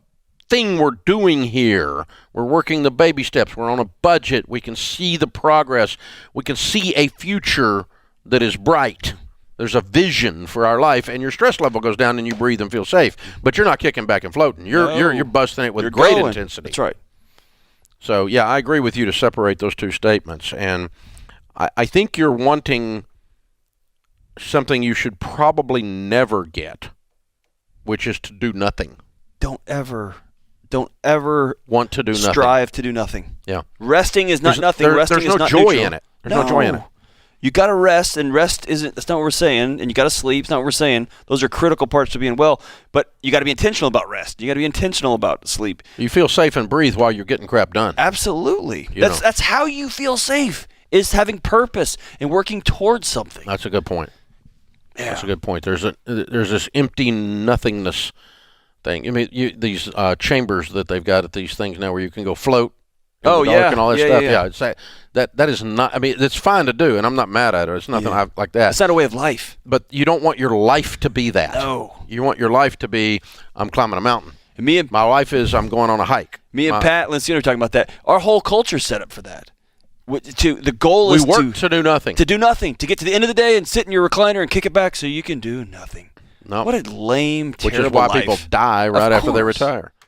thing we're doing here. We're working the baby steps. We're on a budget. We can see the progress. We can see a future that is bright. There's a vision for our life, and your stress level goes down, and you breathe and feel safe. But you're not kicking back and floating. You're busting it with great intensity. That's right. So yeah, I agree with you to separate those two statements, and I think you're wanting something you should probably never get, which is to do nothing. Don't ever want to do nothing. Strive to do nothing. Yeah. Resting is not nothing. Resting there's is no not joy neutral. in it. There's no joy in it. You got to rest, and rest isn't. That's not what we're saying. And you got to sleep. It's not what we're saying. Those are critical parts to being well. But you got to be intentional about rest. You got to be intentional about sleep. You feel safe and breathe while you're getting crap done. Absolutely. That's how you feel safe. Is having purpose and working towards something. That's a good point. Yeah. That's a good point. There's this empty nothingness thing. I mean, these chambers that they've got at these things now, where you can go float. And all that stuff. Yeah, it's that is not. I mean, it's fine to do, and I'm not mad at it. It's nothing like that. It's not a way of life. But you don't want your life to be that. No. You want your life to be, I'm climbing a mountain. And my life is, I'm going on a hike. Me and Pat Lencioni are talking about that. Our whole culture's set up for that. The goal is to do nothing. To do nothing. To get to the end of the day and sit in your recliner and kick it back so you can do nothing. No. What a lame, terrible Which is why life. people die right after they retire.